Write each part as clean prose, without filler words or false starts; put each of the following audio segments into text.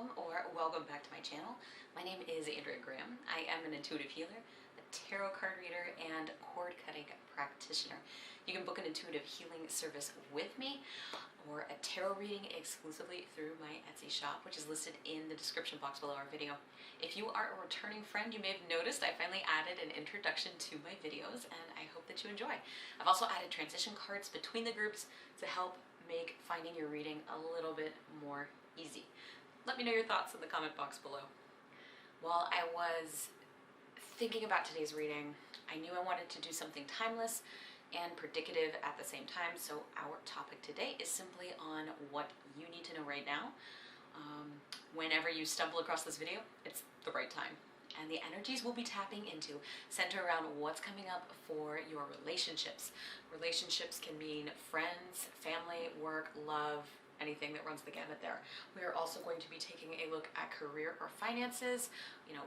or welcome back to my channel. My name is Andrea. I am an intuitive healer, a tarot card reader, and cord cutting practitioner. You can book an intuitive healing service with me or a tarot reading exclusively through my Etsy shop, which is listed in the description box below our video. If you are a returning friend, you may have noticed I finally added an introduction to my videos, and I hope that you enjoy. I've also added transition cards between the groups to help make finding your reading a little bit more easy. Let me know your thoughts in the comment box below. While I was thinking about today's reading, I knew I wanted to do something timeless and predicative at the same time, so our topic today is simply on what you need to know right now. Whenever you stumble across this video, it's the right time. And the energies we'll be tapping into center around what's coming up for your relationships. Relationships can mean friends, family, work, love, anything that runs the gamut there. We are also going to be taking a look at career or finances,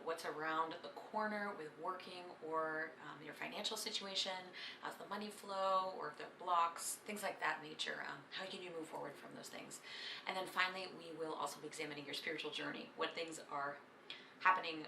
what's around the corner with working or your financial situation, how's the money flow, or if there are blocks, things like that nature. How can you move forward from those things? And then finally, we will also be examining your spiritual journey, what things are happening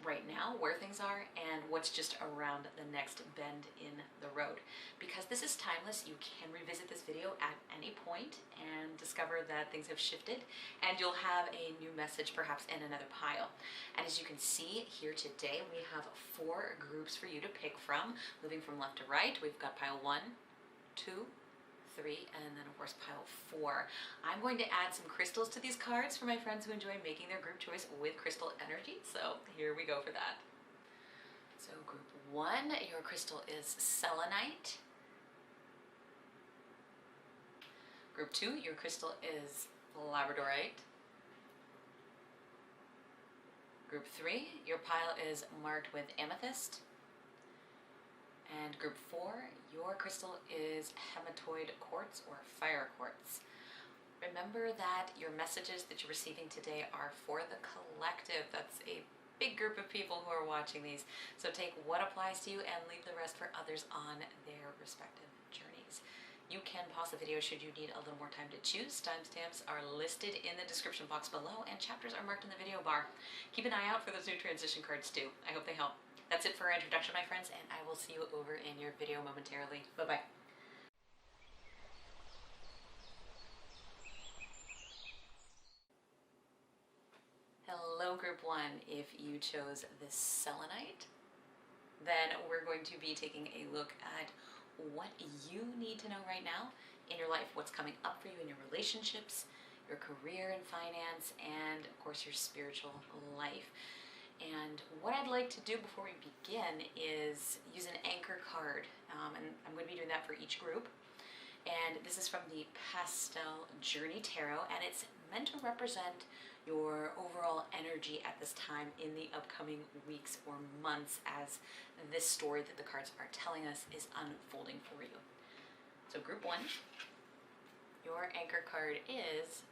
right now, where things are, and what's just around the next bend in the road. Because this is timeless, you can revisit this video at any point and discover that things have shifted, and you'll have a new message perhaps in another pile. And as you can see here today, we have 4 groups for you to pick from. Moving from left to right, we've got pile 1, 2, 3, and then of course pile 4. I'm going to add some crystals to these cards for my friends who enjoy making their group choice with crystal energy, so here we go for that. So group 1, your crystal is Selenite. Group 2, your crystal is Labradorite. Group 3, your pile is marked with Amethyst. And group 4, your crystal is Hematoid Quartz or Fire Quartz. Remember that your messages that you're receiving today are for the collective. That's a big group of people who are watching these. So take what applies to you and leave the rest for others on their respective journeys. You can pause the video should you need a little more time to choose. Timestamps are listed in the description box below, and chapters are marked in the video bar. Keep an eye out for those new transition cards too. I hope they help. That's it for our introduction, my friends, and I will see you over in your video momentarily. Bye-bye. Hello, group 1. If you chose the Selenite, then we're going to be taking a look at what you need to know right now in your life, what's coming up for you in your relationships, your career and finance, and of course your spiritual life. And what I'd like to do before we begin is use an anchor card, and I'm going to be doing that for each group. And this is from the Pastel Journey Tarot, and it's meant to represent your overall energy at this time in the upcoming weeks or months as this story that the cards are telling us is unfolding for you. So group 1, your anchor card is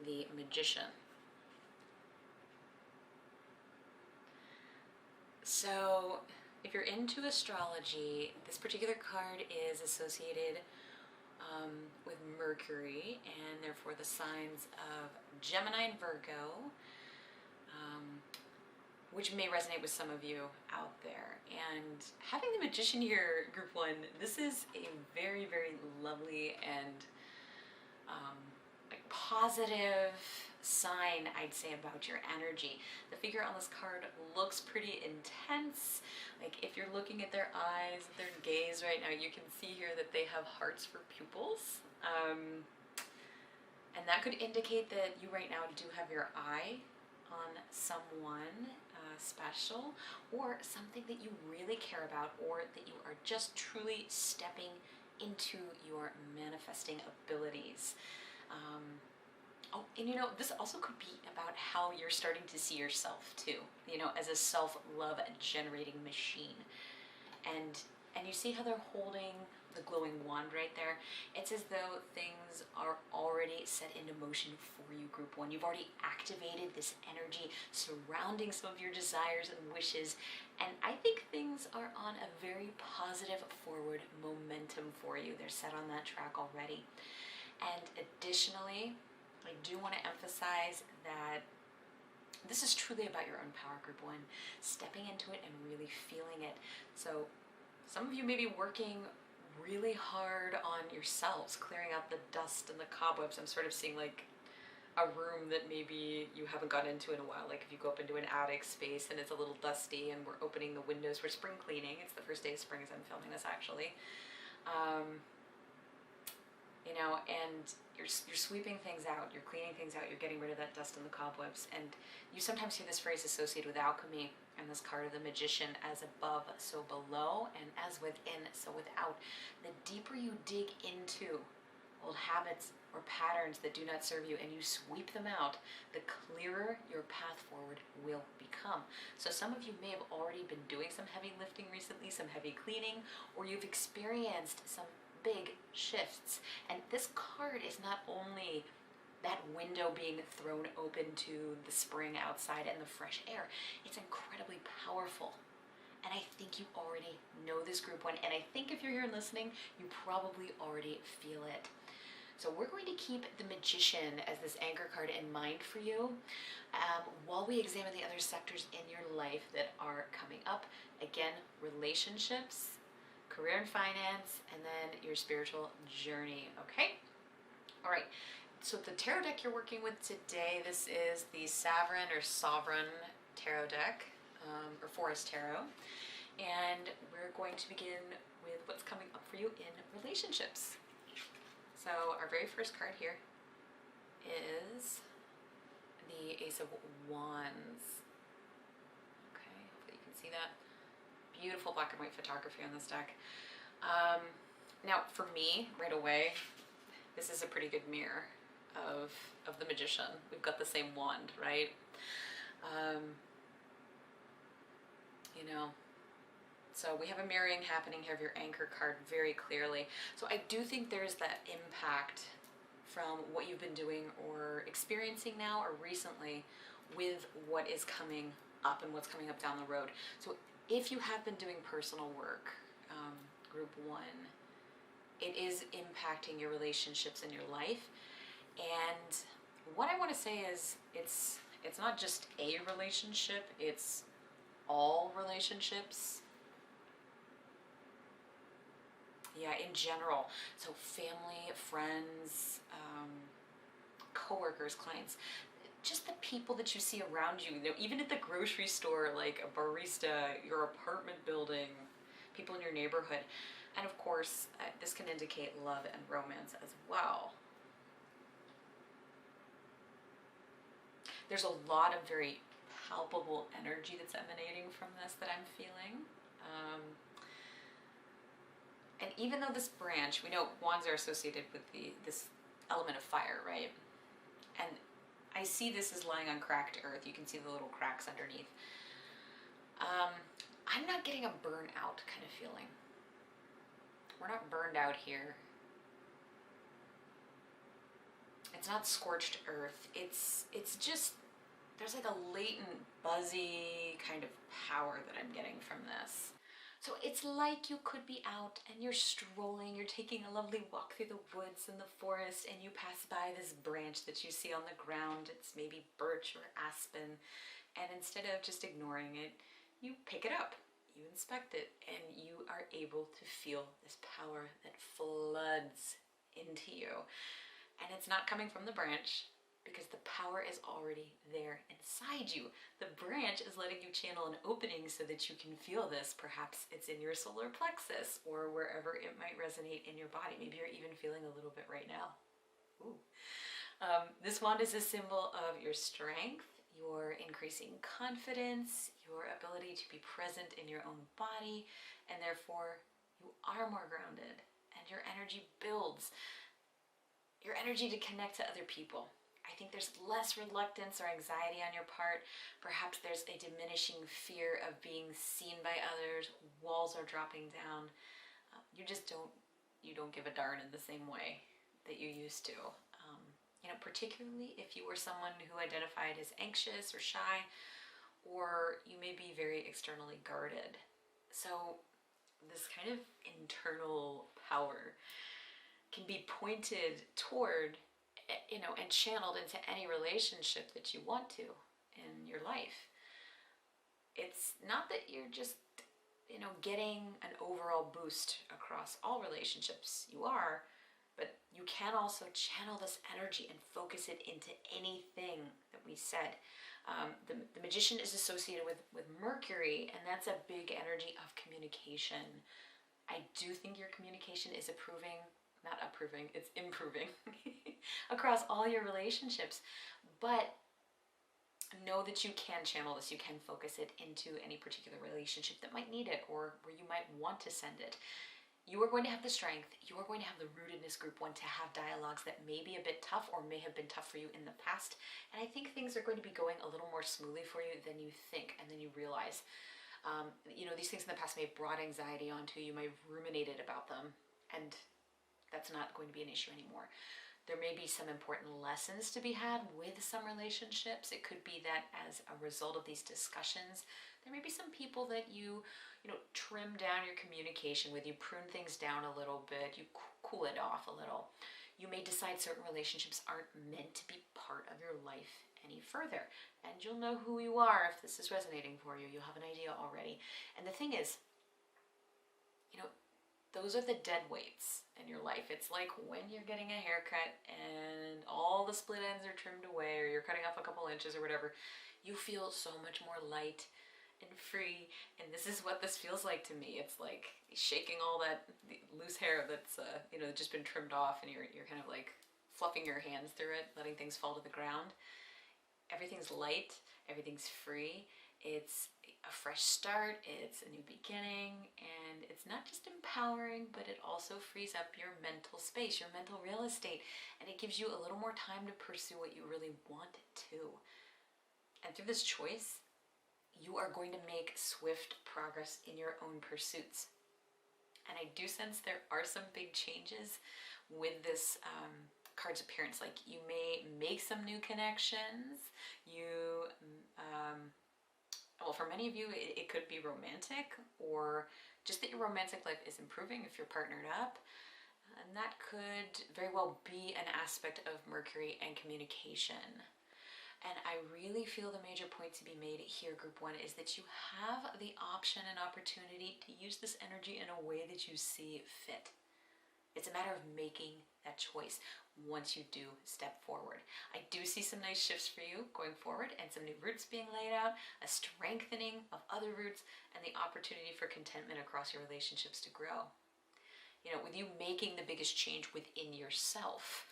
the Magician. So if you're into astrology, this particular card is associated with Mercury, and therefore the signs of Gemini and Virgo, which may resonate with some of you out there. And having the Magician here, group 1, this is a very, very lovely and positive sign, I'd say, about your energy. The figure on this card looks pretty intense. Like if you're looking at their eyes, their gaze right now, you can see here that they have hearts for pupils. And that could indicate that you right now do have your eye on someone special, or something that you really care about, or that you are just truly stepping into your manifesting abilities. Oh, and this also could be about how you're starting to see yourself too, as a self-love generating machine. And you see how they're holding the glowing wand right there? It's as though things are already set into motion for you, group 1. You've already activated this energy surrounding some of your desires and wishes, and I think things are on a very positive forward momentum for you. They're set on that track already. And additionally, I do want to emphasize that this is truly about your own power, group 1, stepping into it and really feeling it. So some of you may be working really hard on yourselves, clearing out the dust and the cobwebs. I'm sort of seeing like a room that maybe you haven't got into in a while. Like if you go up into an attic space and it's a little dusty and we're opening the windows for spring cleaning. It's the first day of spring as I'm filming this actually. You know, and you're sweeping things out, you're cleaning things out, you're getting rid of that dust and the cobwebs. And you sometimes hear this phrase associated with alchemy and this card of the magician, as above, so below, and as within, so without. The deeper you dig into old habits or patterns that do not serve you and you sweep them out, the clearer your path forward will become. So some of you may have already been doing some heavy lifting recently, some heavy cleaning, or you've experienced some big shifts. And this card is not only that window being thrown open to the spring outside and the fresh air, it's incredibly powerful. And I think you already know this, group 1, and I think if you're here listening, you probably already feel it. So we're going to keep the Magician as this anchor card in mind for you while we examine the other sectors in your life that are coming up. Again, relationships, career and finance, and then your spiritual journey, okay? All right, so the tarot deck you're working with today, this is the Sovereign Tarot deck, or Forest Tarot, and we're going to begin with what's coming up for you in relationships. So our very first card here is the Ace of Wands. Okay, hopefully you can see that. Beautiful black and white photography on this deck. Now for me, right away, this is a pretty good mirror of the Magician. We've got the same wand, right? You know, so we have a mirroring happening here of your anchor card very clearly. So I do think there's that impact from what you've been doing or experiencing now or recently with what is coming up and what's coming up down the road. So if you have been doing personal work, group 1, it is impacting your relationships in your life. And what I want to say is it's not just a relationship, it's all relationships. Yeah, in general. So family, friends, co-workers, clients, just the people that you see around you, even at the grocery store, like a barista, your apartment building, people in your neighborhood. And of course, this can indicate love and romance as well. There's a lot of very palpable energy that's emanating from this that I'm feeling. And even though this branch, we know wands are associated with this element of fire, right? And I see this as lying on cracked earth. You can see the little cracks underneath. I'm not getting a burnout kind of feeling. We're not burned out here. It's not scorched earth. It's just, there's like a latent, buzzy kind of power that I'm getting from this. So it's like you could be out and you're strolling, you're taking a lovely walk through the woods and the forest, and you pass by this branch that you see on the ground. It's maybe birch or aspen, and instead of just ignoring it, you pick it up, you inspect it, and you are able to feel this power that floods into you. And it's not coming from the branch, because the power is already there inside you. The branch is letting you channel an opening so that you can feel this. Perhaps it's in your solar plexus or wherever it might resonate in your body. Maybe you're even feeling a little bit right now. Ooh. This wand is a symbol of your strength, your increasing confidence, your ability to be present in your own body, and therefore you are more grounded and your energy builds. Your energy to connect to other people. I think there's less reluctance or anxiety on your part. Perhaps there's a diminishing fear of being seen by others. Walls are dropping down. You don't give a darn in the same way that you used to. Particularly if you were someone who identified as anxious or shy, or you may be very externally guarded. So this kind of internal power can be pointed toward you know, and channeled into any relationship that you want to in your life. It's not that you're just, you know, getting an overall boost across all relationships. You are, but you can also channel this energy and focus it into anything that we said. The Magician is associated with Mercury, and that's a big energy of communication. I do think your communication is it's improving across all your relationships. But know that you can channel this, you can focus it into any particular relationship that might need it or where you might want to send it. You are going to have the strength, you are going to have the rootedness, group one, to have dialogues that may be a bit tough or may have been tough for you in the past. And I think things are going to be going a little more smoothly for you than you think and then you realize. You know, these things in the past may have brought anxiety onto you, you may have ruminated about them, and that's not going to be an issue anymore. There may be some important lessons to be had with some relationships. It could be that as a result of these discussions, there may be some people that you know, trim down your communication with, you prune things down a little bit, you cool it off a little. You may decide certain relationships aren't meant to be part of your life any further. And you'll know who you are if this is resonating for you. You'll have an idea already. And the thing is, you know, those are the dead weights in your life. It's like when you're getting a haircut and all the split ends are trimmed away, or you're cutting off a couple inches or whatever, you feel so much more light and free. And this is what this feels like to me. It's like shaking all that loose hair that's you know, just been trimmed off, and you're kind of like fluffing your hands through it, letting things fall to the ground. Everything's light, everything's free. It's a fresh start, it's a new beginning, and it's not just empowering, but it also frees up your mental space, your mental real estate, and it gives you a little more time to pursue what you really want to. And through this choice, you are going to make swift progress in your own pursuits. And I do sense there are some big changes with this card's appearance. Like, you may make some new connections, you well, for many of you, it could be romantic, or just that your romantic life is improving if you're partnered up. And that could very well be an aspect of Mercury and communication. And I really feel the major point to be made here, group one, is that you have the option and opportunity to use this energy in a way that you see fit. It's a matter of making that choice once you do step forward. I do see some nice shifts for you going forward, and some new roots being laid out, a strengthening of other roots, and the opportunity for contentment across your relationships to grow. You know, with you making the biggest change within yourself,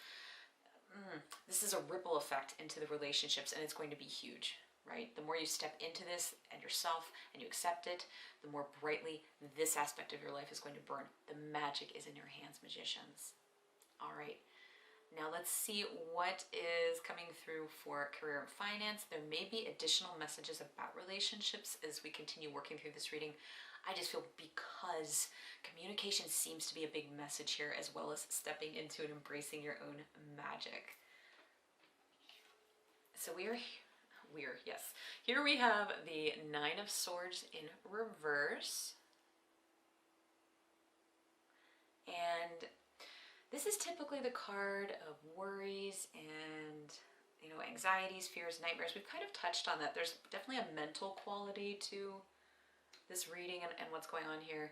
this is a ripple effect into the relationships, and it's going to be huge. Right? The more you step into this and yourself and you accept it, the more brightly this aspect of your life is going to burn. The magic is in your hands, magicians. All right. Now let's see what is coming through for career and finance. There may be additional messages about relationships as we continue working through this reading. I just feel, because communication seems to be a big message here, as well as stepping into and embracing your own magic. So yes. Here we have the Nine of Swords in reverse. And this is typically the card of worries and, you know, anxieties, fears, nightmares. We've kind of touched on that. There's definitely a mental quality to this reading and what's going on here.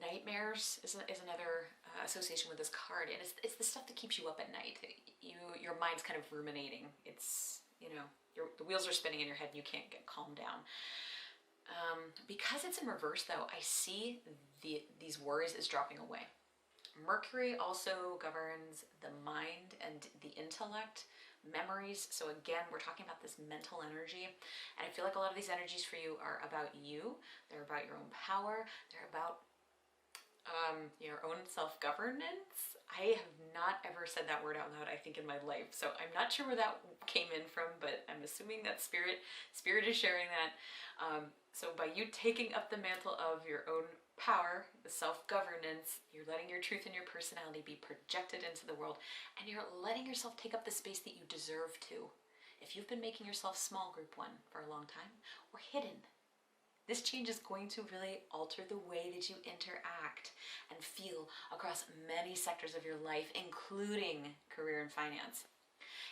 Nightmares is another association with this card, and it's the stuff that keeps you up at night. Your mind's kind of ruminating. It's, you know, the wheels are spinning in your head and you can't get calmed down. Because it's in reverse, though, I see these worries as dropping away. Mercury also governs the mind and the intellect, memories. So again, we're talking about this mental energy, and I feel like a lot of these energies for you are about you. They're about your own power. They're about your own self-governance. I have not ever said that word out loud, I think, in my life, so I'm not sure where that came in from, but I'm assuming that spirit is sharing that. So by you taking up the mantle of your own power, the self-governance, you're letting your truth and your personality be projected into the world, and you're letting yourself take up the space that you deserve to. If you've been making yourself small, group one, for a long time, or hidden, This change is going to really alter the way that you interact and feel across many sectors of your life, including career and finance.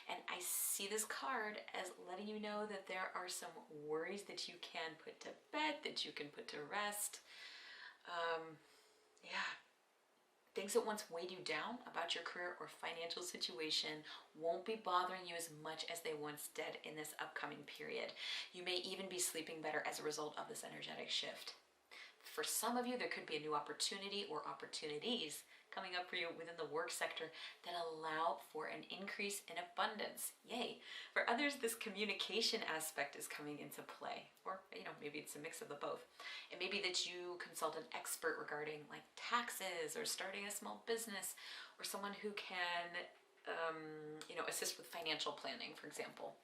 And I see this card as letting you know that there are some worries that you can put to bed, that you can put to rest. Yeah. Things that once weighed you down about your career or financial situation won't be bothering you as much as they once did in this upcoming period. You may even be sleeping better as a result of this energetic shift. For some of you, there could be a new opportunity or opportunities coming up for you within the work sector that allow for an increase in abundance. Yay! For others, this communication aspect is coming into play, or maybe it's a mix of the both. It may be that you consult an expert regarding like taxes or starting a small business, or someone who can assist with financial planning, for example.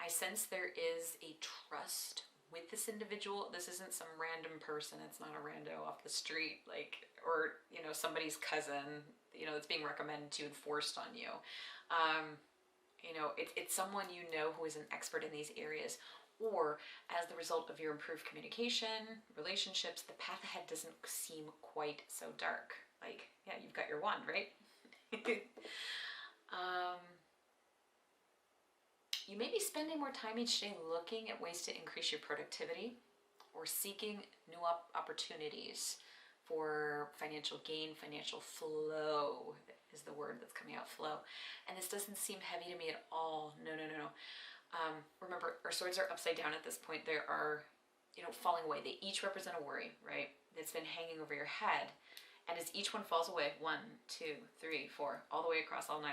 I sense there is a trust with this individual. This isn't some random person. It's not a rando off the street, or somebody's cousin, that's being recommended to you and forced on you. It's someone who is an expert in these areas, or as the result of your improved communication, relationships, the path ahead doesn't seem quite so dark. You've got your wand, right? You may be spending more time each day looking at ways to increase your productivity or seeking new opportunities for financial gain, financial flow is the word that's coming out, flow. And this doesn't seem heavy to me at all. No. Remember, our swords are upside down at this point. They are, falling away. They each represent a worry, right? That's been hanging over your head. And as each one falls away, 1, 2, 3, 4, all the way across all 9,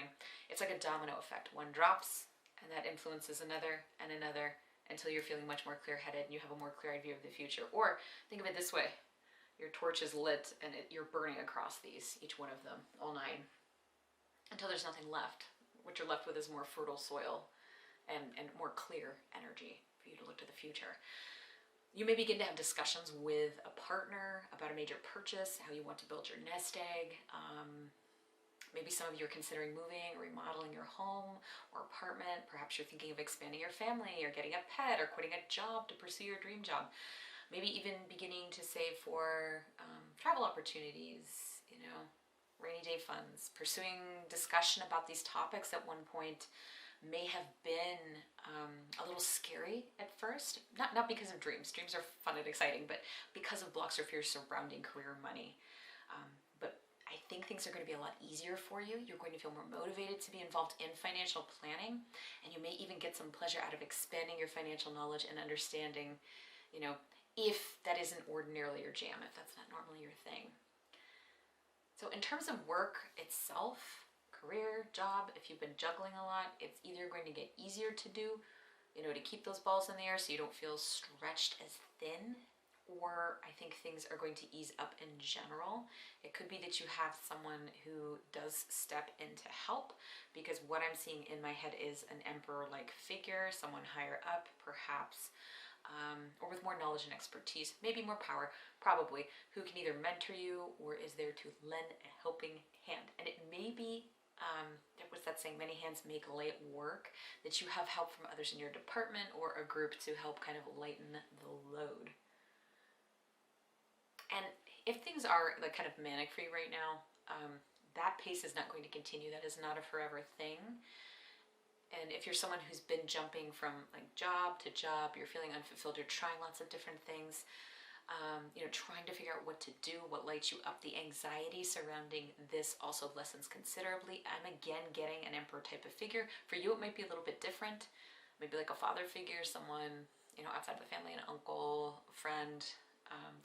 it's like a domino effect. One drops, and that influences another and another until you're feeling much more clear-headed and you have a more clear-eyed view of the future. Or think of it this way. Your torch is lit and you're burning across these, each one of them, all 9, until there's nothing left. What you're left with is more fertile soil and more clear energy for you to look to the future. You may begin to have discussions with a partner about a major purchase, how you want to build your nest egg. Maybe some of you are considering moving or remodeling your home or apartment. Perhaps you're thinking of expanding your family or getting a pet or quitting a job to pursue your dream job. Maybe even beginning to save for travel opportunities, rainy day funds. Pursuing discussion about these topics at one point may have been a little scary at first. Not because of dreams. Dreams are fun and exciting, but because of blocks or fears surrounding career and money. But I think things are going to be a lot easier for you. You're going to feel more motivated to be involved in financial planning, and you may even get some pleasure out of expanding your financial knowledge and understanding, if that isn't ordinarily your jam, if that's not normally your thing. So in terms of work itself, career, job, if you've been juggling a lot, it's either going to get easier to do, to keep those balls in the air so you don't feel stretched as thin, or I think things are going to ease up in general. It could be that you have someone who does step in to help, because what I'm seeing in my head is an emperor-like figure, someone higher up perhaps, or with more knowledge and expertise, maybe more power, probably, who can either mentor you or is there to lend a helping hand. And it may be, what's that saying, many hands make light work, that you have help from others in your department or a group to help kind of lighten the load. And if things are kind of manic for you right now, that pace is not going to continue. That is not a forever thing. And if you're someone who's been jumping from job to job, you're feeling unfulfilled, you're trying lots of different things, trying to figure out what to do, what lights you up, the anxiety surrounding this also lessens considerably. I'm again getting an emperor type of figure. For you, it might be a little bit different. Maybe like a father figure, someone, outside the family, an uncle, a friend,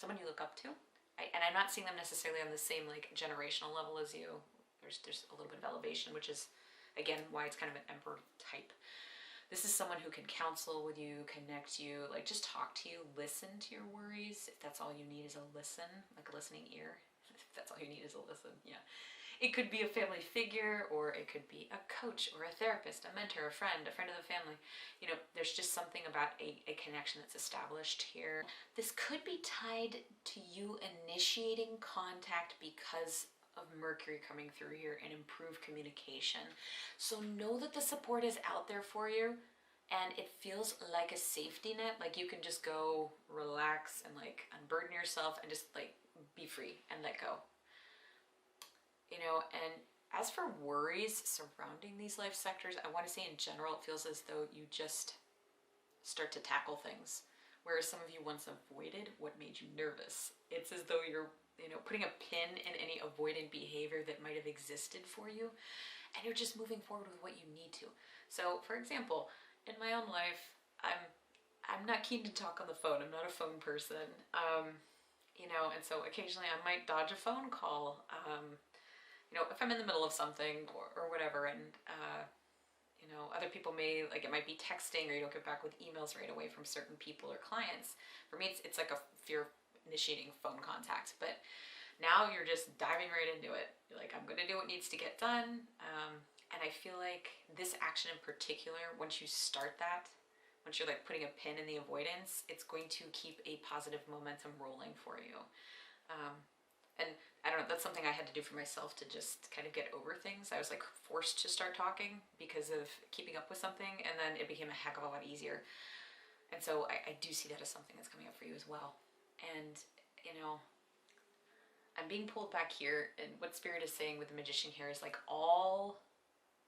someone you look up to. And I'm not seeing them necessarily on the same generational level as you. There's a little bit of elevation, which is, again, why it's kind of an emperor type. This is someone who can counsel with you, connect you, just talk to you, listen to your worries. If that's all you need is a listen, like a listening ear. If that's all you need is a listen, yeah. It could be a family figure, or it could be a coach or a therapist, a mentor, a friend of the family. There's just something about a connection that's established here. This could be tied to you initiating contact because of Mercury coming through here and improved communication. So know that the support is out there for you, and it feels like a safety net. Like you can just go relax and like unburden yourself and just like be free and let go. You know, and as for worries surrounding these life sectors, I want to say in general, it feels as though you just start to tackle things. Whereas some of you once avoided what made you nervous. It's as though you're, you know, putting a pin in any avoidant behavior that might have existed for you, and you're just moving forward with what you need to. So, for example, in my own life, I'm not keen to talk on the phone. I'm not a phone person. You know, and so occasionally I might dodge a phone call. You know, if I'm in the middle of something or whatever, and you know, other people may, like, it might be texting, or you don't get back with emails right away from certain people or clients. For me, it's like a fear of initiating phone contact, but now you're just diving right into it. You're like, I'm going to do what needs to get done. And I feel like this action in particular, once you start that, once you're like putting a pin in the avoidance, it's going to keep a positive momentum rolling for you. And I don't know, that's something I had to do for myself to just kind of get over things. I was like forced to start talking because of keeping up with something, and then it became a heck of a lot easier. And so I do see that as something that's coming up for you as well. And, you know, I'm being pulled back here, and what Spirit is saying with the Magician here is like, all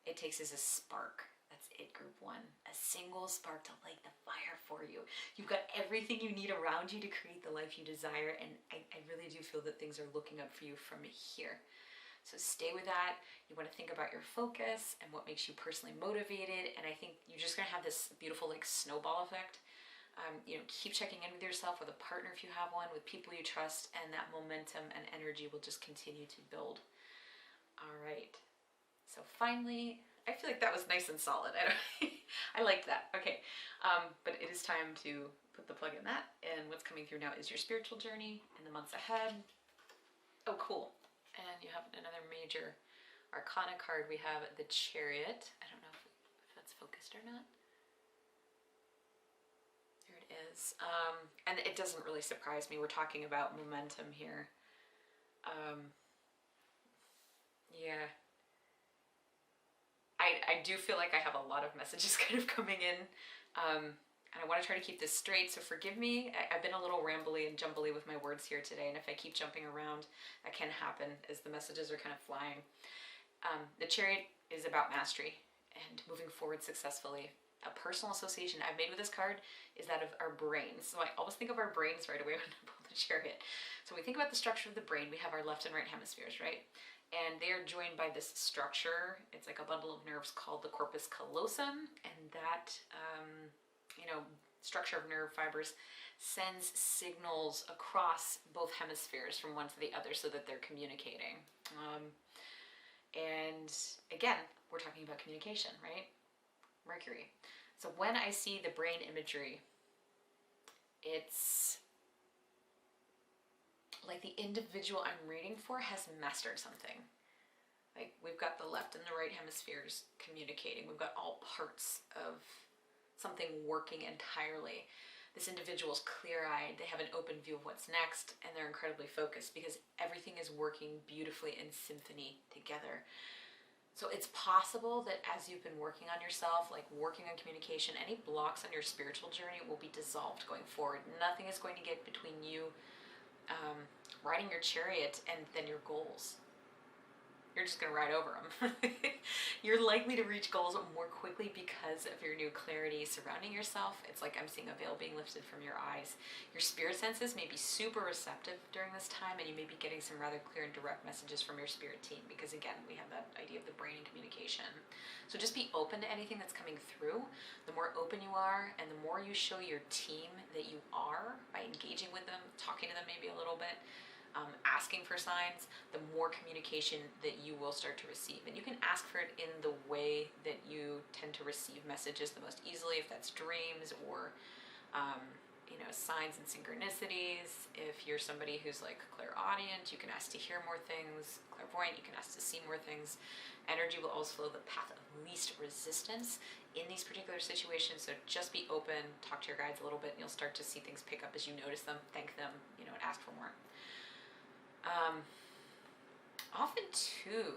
it takes is a spark. That's it, group one. A single spark to light the fire for you. You've got everything you need around you to create the life you desire, and I really do feel that things are looking up for you from here. So stay with that. You want to think about your focus and what makes you personally motivated, and I think you're just going to have this beautiful like snowball effect. You know, keep checking in with yourself, with a partner if you have one, with people you trust, and that momentum and energy will just continue to build. All right. So finally, I feel like that was nice and solid. I liked that. Okay, but it is time to put the plug in that. And what's coming through now is your spiritual journey in the months ahead. Oh, cool. And you have another major arcana card. We have the Chariot. I don't know if that's focused or not. There it is. And it doesn't really surprise me. We're talking about momentum here. Yeah. I do feel like I have a lot of messages kind of coming in, and I want to try to keep this straight, so forgive me. I've been a little rambly and jumbly with my words here today, and if I keep jumping around, that can happen as the messages are kind of flying. The Chariot is about mastery and moving forward successfully. A personal association I've made with this card is that of our brains. So I always think of our brains right away when I pull the Chariot. So we think about the structure of the brain. We have our left and right hemispheres, right? And they are joined by this structure. It's like a bundle of nerves called the corpus callosum, and that you know, structure of nerve fibers sends signals across both hemispheres from one to the other so that they're communicating. And again, we're talking about communication, right? Mercury. So when I see the brain imagery, it's like the individual I'm reading for has mastered something. Like we've got the left and the right hemispheres communicating. We've got all parts of something working entirely. This individual's clear-eyed. They have an open view of what's next, and they're incredibly focused because everything is working beautifully in symphony together. So it's possible that as you've been working on yourself, like working on communication, any blocks on your spiritual journey will be dissolved going forward. Nothing is going to get between you riding your chariot and then your goals. You're just going to ride over them. You're likely to reach goals more quickly because of your new clarity surrounding yourself. It's like I'm seeing a veil being lifted from your eyes. Your spirit senses may be super receptive during this time, and you may be getting some rather clear and direct messages from your spirit team because, again, we have that idea of the brain and communication. So just be open to anything that's coming through. The more open you are and the more you show your team that you are by engaging with them, talking to them maybe a little bit, asking for signs, the more communication that you will start to receive. And you can ask for it in the way that you tend to receive messages the most easily, if that's dreams or you know, signs and synchronicities. If you're somebody who's like clairaudient, you can ask to hear more things. Clairvoyant, you can ask to see more things. Energy will always flow the path of least resistance in these particular situations, so just be open, talk to your guides a little bit, and you'll start to see things pick up as you notice them, thank them, you know, and ask for more. Often too,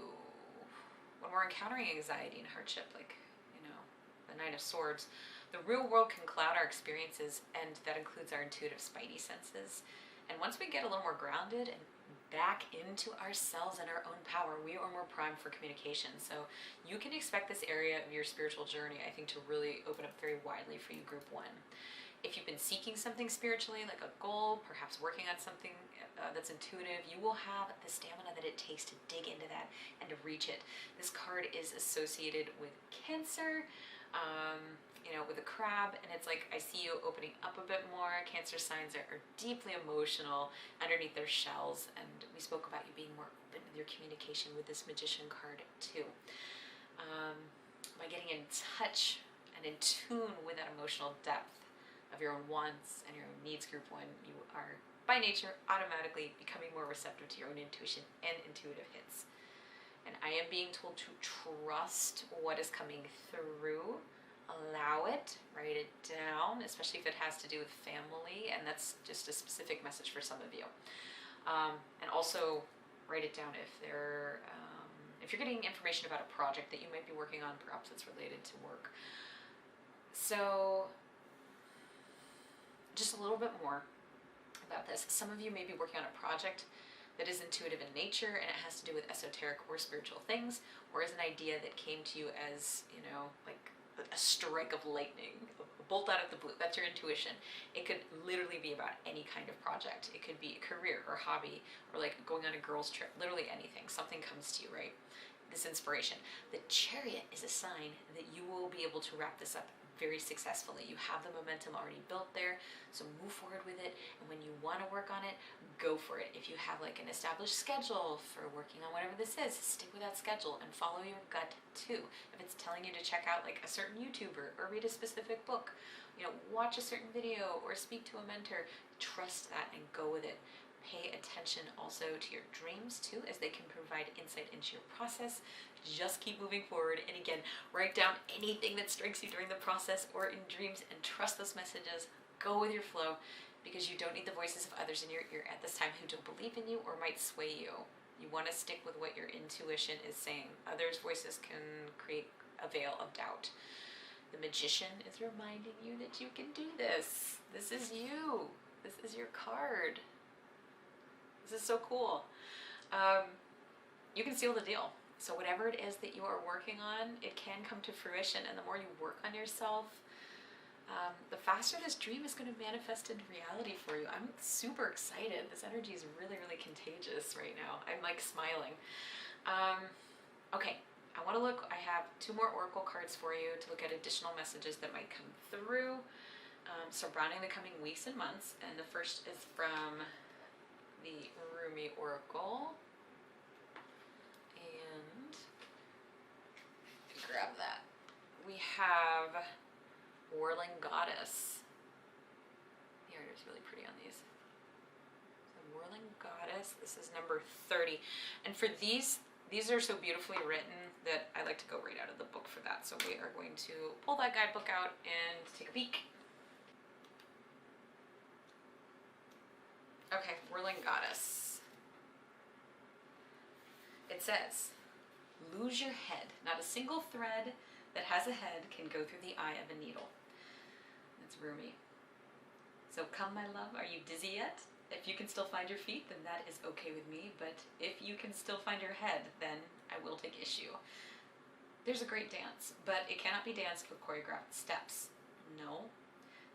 when we're encountering anxiety and hardship, like, you know, the Nine of Swords, The real world can cloud our experiences, and that includes our intuitive spidey senses. And once we get a little more grounded and back into ourselves and our own power, we are more primed for communication. So you can expect this area of your spiritual journey, I think, to really open up very widely for you, Group 1. If you've been seeking something spiritually, like a goal, perhaps working on something that's intuitive, you will have the stamina that it takes to dig into that and to reach it. This card is associated with Cancer, with a crab, and it's like, I see you opening up a bit more. Cancer signs are deeply emotional underneath their shells, and we spoke about you being more open with your communication with this Magician card too. By getting in touch and in tune with that emotional depth of your own wants and your own needs, Group 1, you are by nature automatically becoming more receptive to your own intuition and intuitive hits. And I am being told to trust what is coming through. Allow it, write it down, especially if it has to do with family, and that's just a specific message for some of you. And also write it down if you're getting information about a project that you might be working on, perhaps it's related to work. So just a little bit more about this. Some of you may be working on a project that is intuitive in nature, and it has to do with esoteric or spiritual things, or is an idea that came to you as, like a strike of lightning, a bolt out of the blue. That's your intuition. It could literally be about any kind of project. It could be a career or hobby, or like going on a girls' trip, literally anything. Something comes to you, right? This inspiration. The Chariot is a sign that you will be able to wrap this up very successfully. You have the momentum already built there, so move forward with it. And when you want to work on it, go for it. If you have like an established schedule for working on whatever this is, stick with that schedule and follow your gut too. If it's telling you to check out like a certain YouTuber or read a specific book, watch a certain video or speak to a mentor, trust that and go with it. Pay attention also to your dreams too, as they can provide insight into your process. Just keep moving forward, and again, write down anything that strikes you during the process or in dreams, and trust those messages. Go with your flow, because you don't need the voices of others in your ear at this time who don't believe in you or might sway you. You want to stick with what your intuition is saying. Others' voices can create a veil of doubt. The Magician is reminding you that you can do this. This is you. This is your card. This is so cool. You can seal the deal. So whatever it is that you are working on, it can come to fruition. And the more you work on yourself, the faster this dream is going to manifest into reality for you. I'm super excited. This energy is really, really contagious right now. I'm like smiling. Okay, I want to look. I have 2 more oracle cards for you to look at additional messages that might come through surrounding the coming weeks and months. And the first is from the Rumi oracle. And grab that. We have Whirling Goddess. Here, it is really pretty on these. So Whirling Goddess. This is number 30. And for these are so beautifully written that I like to go right out of the book for that. So we are going to pull that guidebook out and take a peek. Okay, Whirling Goddess. It says, lose your head. Not a single thread that has a head can go through the eye of a needle. That's Rumi. So come, my love, are you dizzy yet? If you can still find your feet, then that is okay with me. But if you can still find your head, then I will take issue. There's a great dance, but it cannot be danced with choreographed steps. No.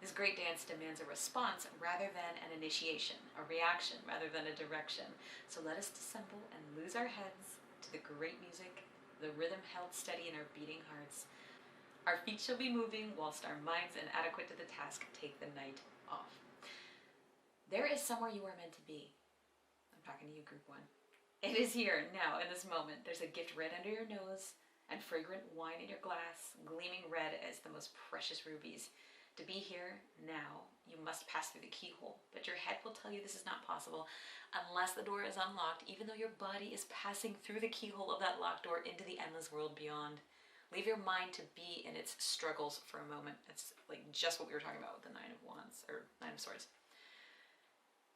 This great dance demands a response rather than an initiation, a reaction rather than a direction. So let us dissemble and lose our heads to the great music, the rhythm held steady in our beating hearts. Our feet shall be moving whilst our minds, inadequate to the task, take the night off. There is somewhere you are meant to be. I'm talking to you, Group 1. It is here, now, in this moment. There's a gift red under your nose and fragrant wine in your glass, gleaming red as the most precious rubies. To be here now, you must pass through the keyhole, but your head will tell you this is not possible unless the door is unlocked, even though your body is passing through the keyhole of that locked door into the endless world beyond. Leave your mind to be in its struggles for a moment. It's like just what we were talking about with the Nine of Wands, or Nine of Swords.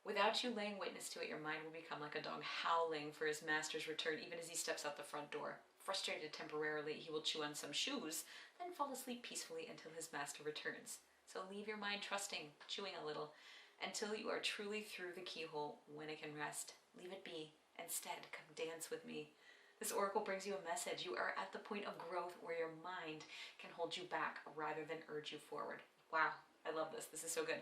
Without you laying witness to it, your mind will become like a dog howling for his master's return, even as he steps out the front door. Frustrated temporarily, he will chew on some shoes, then fall asleep peacefully until his master returns. So leave your mind trusting, chewing a little, until you are truly through the keyhole when it can rest. Leave it be. Instead, come dance with me. This oracle brings you a message. You are at the point of growth where your mind can hold you back rather than urge you forward. Wow, I love this. This is so good.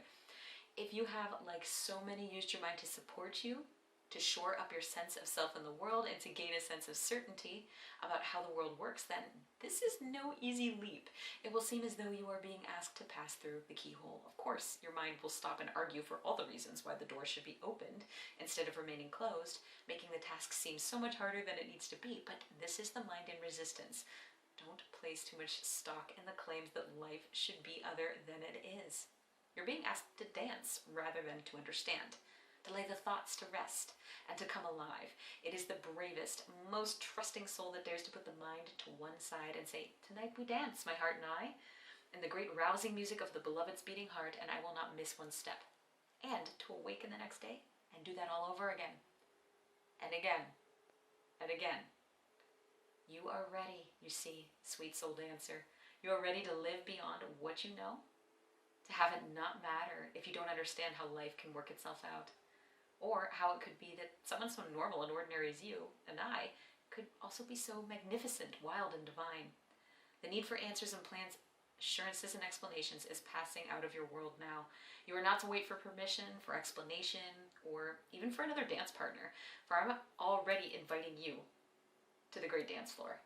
If you have, like so many, used your mind to support you, to shore up your sense of self in the world, and to gain a sense of certainty about how the world works, then this is no easy leap. It will seem as though you are being asked to pass through the keyhole. Of course, your mind will stop and argue for all the reasons why the door should be opened instead of remaining closed, making the task seem so much harder than it needs to be. But this is the mind in resistance. Don't place too much stock in the claims that life should be other than it is. You're being asked to dance rather than to understand, to lay the thoughts to rest, and to come alive. It is the bravest, most trusting soul that dares to put the mind to one side and say, tonight we dance, my heart and I, in the great rousing music of the beloved's beating heart, and I will not miss one step. And to awaken the next day and do that all over again. And again. And again. You are ready, you see, sweet soul dancer. You are ready to live beyond what you know, to have it not matter if you don't understand how life can work itself out. Or how it could be that someone so normal and ordinary as you and I could also be so magnificent, wild, and divine. The need for answers and plans, assurances and explanations is passing out of your world now. You are not to wait for permission, for explanation, or even for another dance partner, for I'm already inviting you to the great dance floor.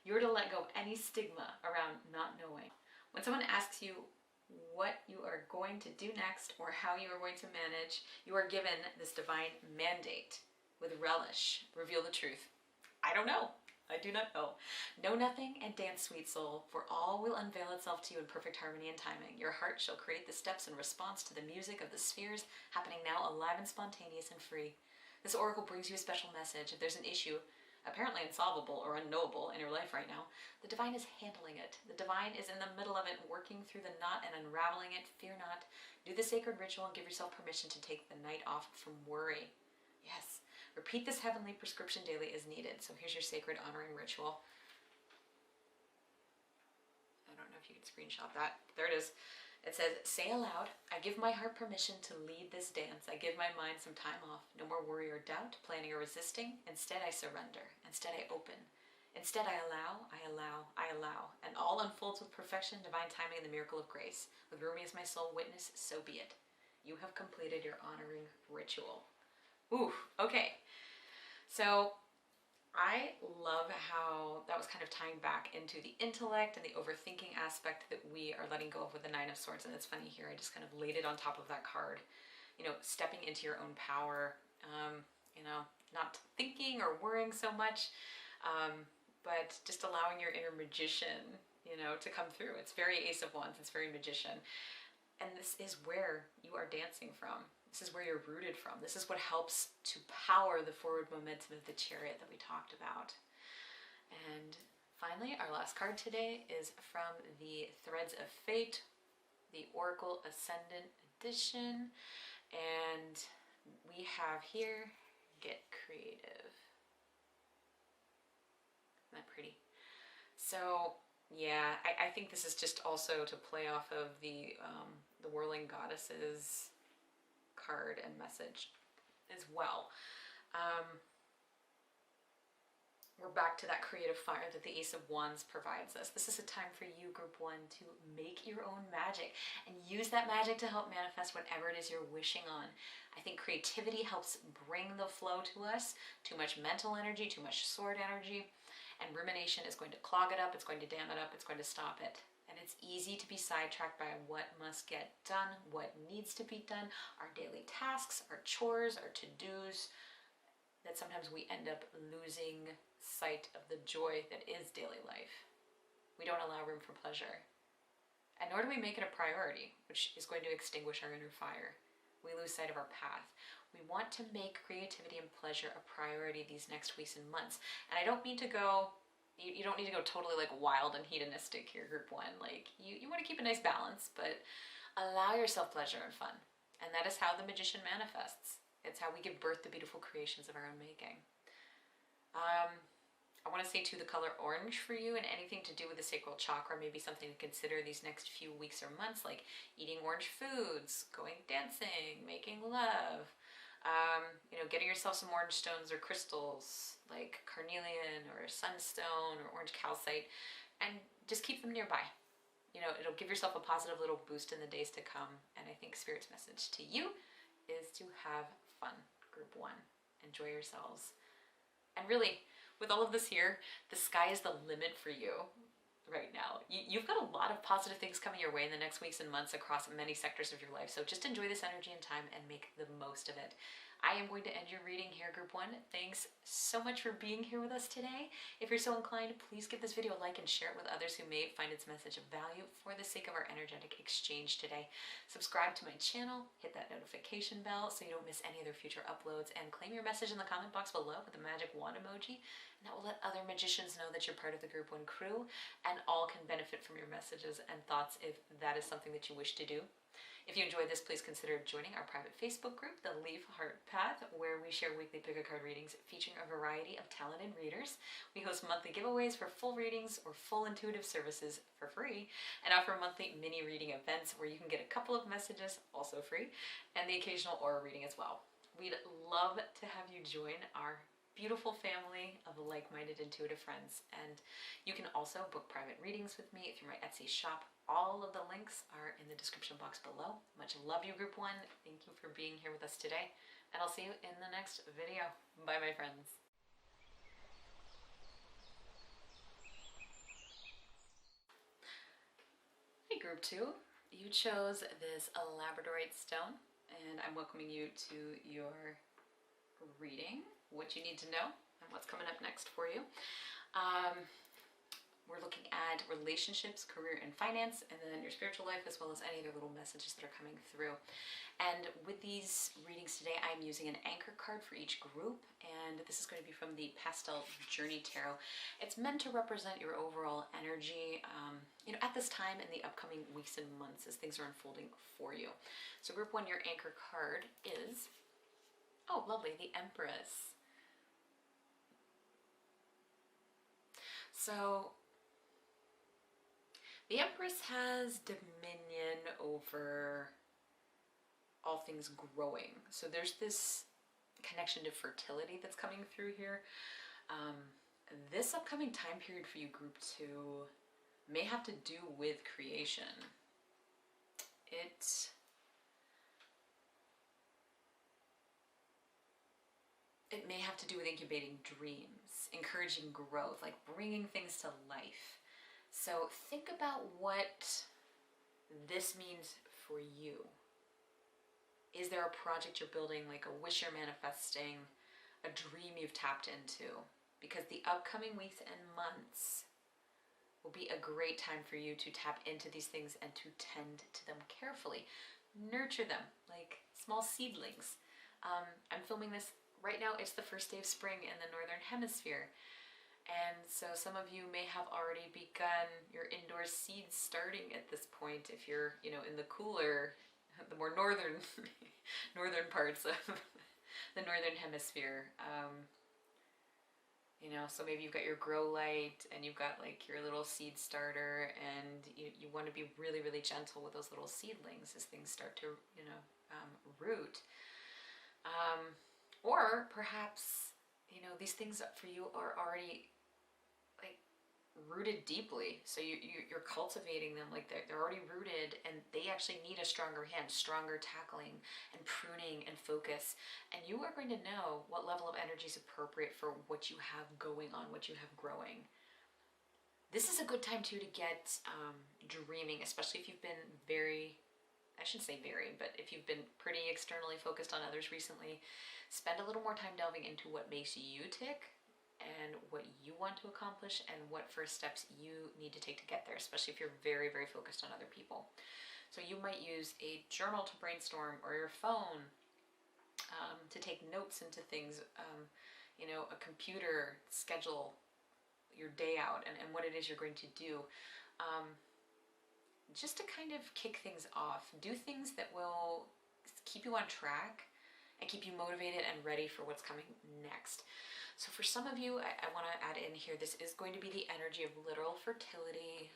You're to let go of any stigma around not knowing. When someone asks you what you are going to do next or how you are going to manage, you are given this divine mandate with relish. Reveal the truth. I don't know. I do not know. Know nothing and dance, sweet soul, for all will unveil itself to you in perfect harmony and timing. Your heart shall create the steps in response to the music of the spheres, happening now alive and spontaneous and free. This oracle brings you a special message. If there's an issue apparently unsolvable or unknowable in your life right now, the divine is handling it. The divine is in the middle of it, working through the knot and unraveling it. Fear not. Do the sacred ritual and give yourself permission to take the night off from worry. Yes. Repeat this heavenly prescription daily as needed. So here's your sacred honoring ritual. I don't know if you can screenshot that. There it is. It says, say aloud, I give my heart permission to lead this dance. I give my mind some time off. No more worry or doubt, planning or resisting. Instead, I surrender. Instead, I open. Instead, I allow, I allow, I allow. And all unfolds with perfection, divine timing, and the miracle of grace. With Rumi as my sole witness, so be it. You have completed your honoring ritual. Ooh, okay. So I love how that was kind of tying back into the intellect and the overthinking aspect that we are letting go of with the Nine of Swords. And it's funny here, I just kind of laid it on top of that card. You know, stepping into your own power, you know, not thinking or worrying so much, but just allowing your inner magician, you know, to come through. It's very Ace of Wands, it's very magician. And this is where you are dancing from. This is where you're rooted from. This is what helps to power the forward momentum of the Chariot that we talked about. And finally, our last card today is from the Threads of Fate, the Oracle Ascendant Edition. And we have here, Get Creative. Isn't that pretty? So yeah, I think this is just also to play off of the Whirling Goddesses card and message as well. We're back to that creative fire that the Ace of Wands provides us. This is a time for you, Group 1, to make your own magic and use that magic to help manifest whatever it is you're wishing on. I think creativity helps bring the flow to us. Too much mental energy, too much sword energy, and rumination is going to clog it up, it's going to dam it up, it's going to stop it. And it's easy to be sidetracked by what must get done, what needs to be done, our daily tasks, our chores, our to-dos, that sometimes we end up losing sight of the joy that is daily life. We don't allow room for pleasure. And nor do we make it a priority, which is going to extinguish our inner fire. We lose sight of our path. We want to make creativity and pleasure a priority these next weeks and months. And I don't mean to go, you don't need to go totally like wild and hedonistic here, Group 1. Like you want to keep a nice balance, but allow yourself pleasure and fun. And that is how the magician manifests. It's how we give birth to beautiful creations of our own making. I want to say too, the color orange for you and anything to do with the sacral chakra may be something to consider these next few weeks or months, like eating orange foods, going dancing, making love, you know, getting yourself some orange stones or crystals like carnelian or sunstone or orange calcite, and just keep them nearby. You know, it'll give yourself a positive little boost in the days to come. And I think Spirit's message to you is to have fun, group 1. Enjoy yourselves. And really, with all of this here, the sky is the limit for you right now. You've got a lot of positive things coming your way in the next weeks and months across many sectors of your life. So just enjoy this energy and time and make the most of it. I am going to end your reading here, group 1. Thanks so much for being here with us today. If you're so inclined, please give this video a like and share it with others who may find its message of value for the sake of our energetic exchange today. Subscribe to my channel, hit that notification bell so you don't miss any other future uploads, and claim your message in the comment box below with the magic wand emoji. And that will let other magicians know that you're part of the group 1 crew, and all can benefit from your messages and thoughts if that is something that you wish to do. If you enjoyed this, please consider joining our private Facebook group, The Leaf Heart Path, where we share weekly pick-a-card readings featuring a variety of talented readers. We host monthly giveaways for full readings or full intuitive services for free, and offer monthly mini reading events where you can get a couple of messages, also free, and the occasional aura reading as well. We'd love to have you join our beautiful family of like-minded intuitive friends. And you can also book private readings with me through my Etsy shop. All of the links are in the description box below. Much love you, group 1. Thank you for being here with us today, and I'll see you in the next video. Bye, my friends. Hey, group 2. You chose this Labradorite stone, and I'm welcoming you to your reading, what you need to know and what's coming up next for you. We're looking at relationships, career, and finance, and then your spiritual life, as well as any other little messages that are coming through. And with these readings today, I'm using an anchor card for each group, and this is going to be from the Pastel Journey Tarot. It's meant to represent your overall energy, you know, at this time in the upcoming weeks and months as things are unfolding for you. So group 1, your anchor card is, oh, lovely, the Empress. So the Empress has dominion over all things growing. So there's this connection to fertility that's coming through here. This upcoming time period for you, group 2, may have to do with creation. It may have to do with incubating dreams, encouraging growth, like bringing things to life. So think about what this means for you. Is there a project you're building, like a wish you're manifesting, a dream you've tapped into? Because the upcoming weeks and months will be a great time for you to tap into these things and to tend to them carefully. Nurture them like small seedlings. I'm filming this right now. It's the first day of spring in the Northern Hemisphere. And so some of you may have already begun your indoor seeds starting at this point if you're, you know, in the cooler, the more northern parts of the Northern Hemisphere. You know, so maybe you've got your grow light and you've got like your little seed starter, and you want to be really, really gentle with those little seedlings as things start to, you know, root. Or perhaps, you know, these things for you are already like rooted deeply. So you're cultivating them, like they're already rooted, and they actually need a stronger hand, stronger tackling and pruning and focus. And you are going to know what level of energy is appropriate for what you have going on, what you have growing. This is a good time too to get dreaming, especially if you've been I shouldn't say very, but if you've been pretty externally focused on others recently, spend a little more time delving into what makes you tick and what you want to accomplish and what first steps you need to take to get there, especially if you're very, very focused on other people. So you might use a journal to brainstorm, or your phone to take notes into things, you know, a computer, schedule your day out and what it is you're going to do. Just to kind of kick things off. Do things that will keep you on track and keep you motivated and ready for what's coming next. So for some of you, I want to add in here, this is going to be the energy of literal fertility,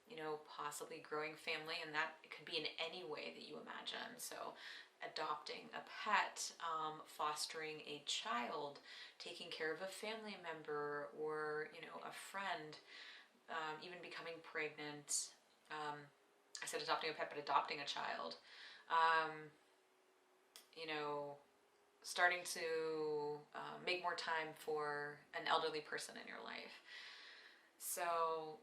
you know, possibly growing family, and that could be in any way that you imagine. So adopting a pet, fostering a child, taking care of a family member or, you know, a friend, even becoming pregnant. I said adopting a pet, but adopting a child. You know, starting to make more time for an elderly person in your life. So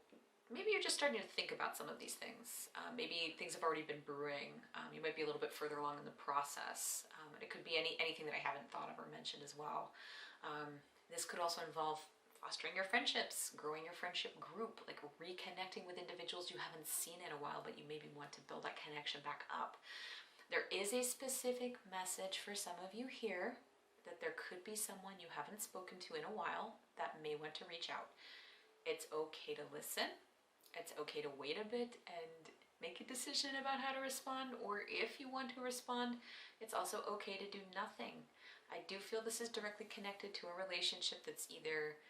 maybe you're just starting to think about some of these things. Maybe things have already been brewing. You might be a little bit further along in the process. And it could be anything that I haven't thought of or mentioned as well. This could also involve fostering your friendships, growing your friendship group, like reconnecting with individuals you haven't seen in a while, but you maybe want to build that connection back up. There is a specific message for some of you here that there could be someone you haven't spoken to in a while that may want to reach out. It's okay to listen. It's okay to wait a bit and make a decision about how to respond, or if you want to respond, it's also okay to do nothing. I do feel this is directly connected to a relationship that's either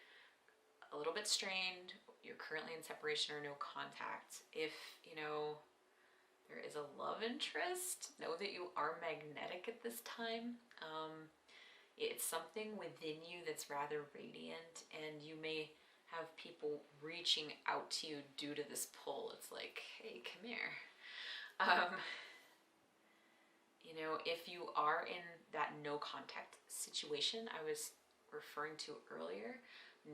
a little bit strained, you're currently in separation, or no contact. If, you know, there is a love interest, know that you are magnetic at this time. It's something within you that's rather radiant, and you may have people reaching out to you due to this pull. It's like, hey, come here. You know, if you are in that no contact situation I was referring to earlier,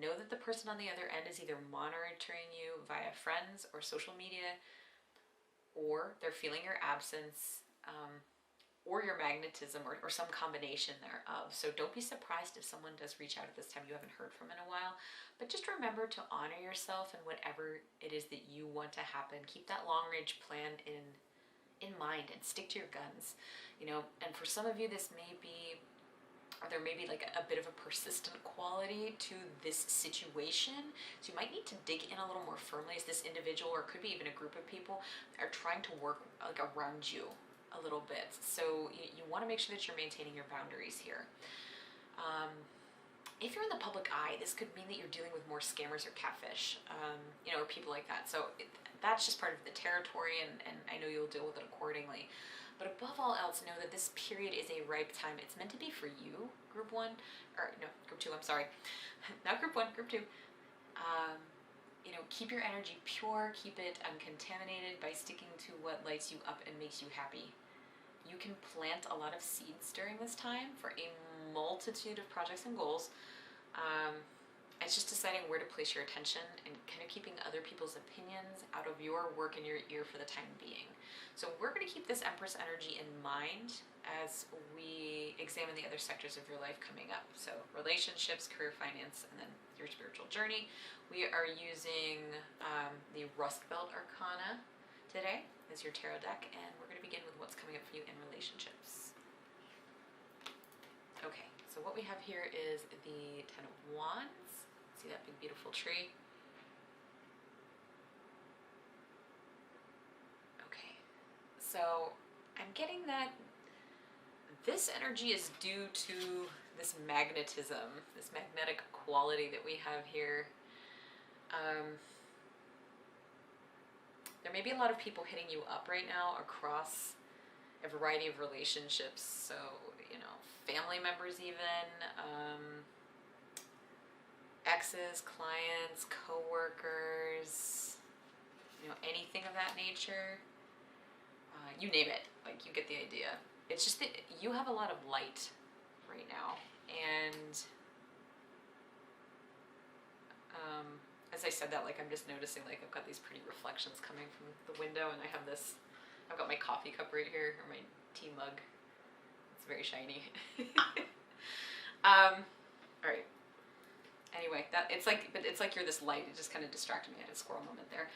know that the person on the other end is either monitoring you via friends or social media, or they're feeling your absence, or your magnetism, or some combination thereof. So don't be surprised if someone does reach out at this time you haven't heard from in a while. But just remember to honor yourself and whatever it is that you want to happen. Keep that long-range plan in mind and stick to your guns. You know, and for some of you, this may be, or there may be like a bit of a persistent quality to this situation. So you might need to dig in a little more firmly as this individual, or it could be even a group of people, are trying to work like around you a little bit. So you want to make sure that you're maintaining your boundaries here. If you're in the public eye, this could mean that you're dealing with more scammers or catfish, you know, or people like that. So that's just part of the territory, and I know you'll deal with it accordingly. But above all else, know that this period is a ripe time. It's meant to be for you, group 1, or no, group 2, I'm sorry. Not group 1, group 2. You know, keep your energy pure, keep it uncontaminated by sticking to what lights you up and makes you happy. You can plant a lot of seeds during this time for a multitude of projects and goals. It's just deciding where to place your attention and kind of keeping other people's opinions out of your work and your ear for the time being. So we're going to keep this Empress energy in mind as we examine the other sectors of your life coming up. So relationships, career, finance, and then your spiritual journey. We are using the Rust Belt Arcana today as your tarot deck, and we're going to begin with what's coming up for you in relationships. Okay, so what we have here is the Ten of Wands. See that big beautiful tree? Okay, so I'm getting that this energy is due to this magnetism, this magnetic quality that we have here. There may be a lot of people hitting you up right now across a variety of relationships. So, you know, family members even, exes, clients, co-workers, you know, anything of that nature. You name it, like, you get the idea. It's just that you have a lot of light right now, and as I said that, like, I'm just noticing, like, I've got these pretty reflections coming from the window, and I have this, I've got my coffee cup right here, or my tea mug. It's very shiny. All right. Anyway, that it's like you're this light. It just kind of distracted me. I had a squirrel moment there.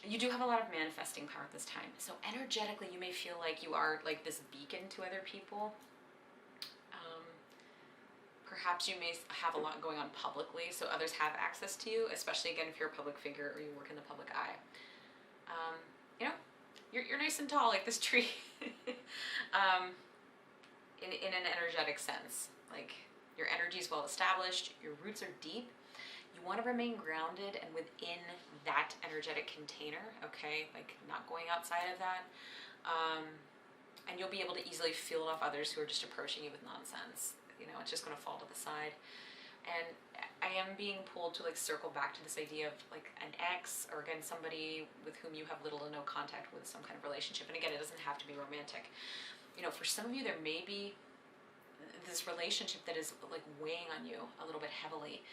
You do have a lot of manifesting power at this time. So energetically, you may feel like you are like this beacon to other people. Perhaps you may have a lot going on publicly, so others have access to you, especially, again, if you're a public figure or you work in the public eye. You know, you're nice and tall like this tree. in an energetic sense. Like, your energy is well established, your roots are deep. You want to remain grounded and within that energetic container, okay? Like, not going outside of that. And you'll be able to easily feel off others who are just approaching you with nonsense. You know, it's just going to fall to the side. And I am being pulled to like circle back to this idea of like an ex, or again, somebody with whom you have little to no contact with, some kind of relationship. And again, it doesn't have to be romantic. You know, for some of you, there may be this relationship that is like weighing on you a little bit heavily,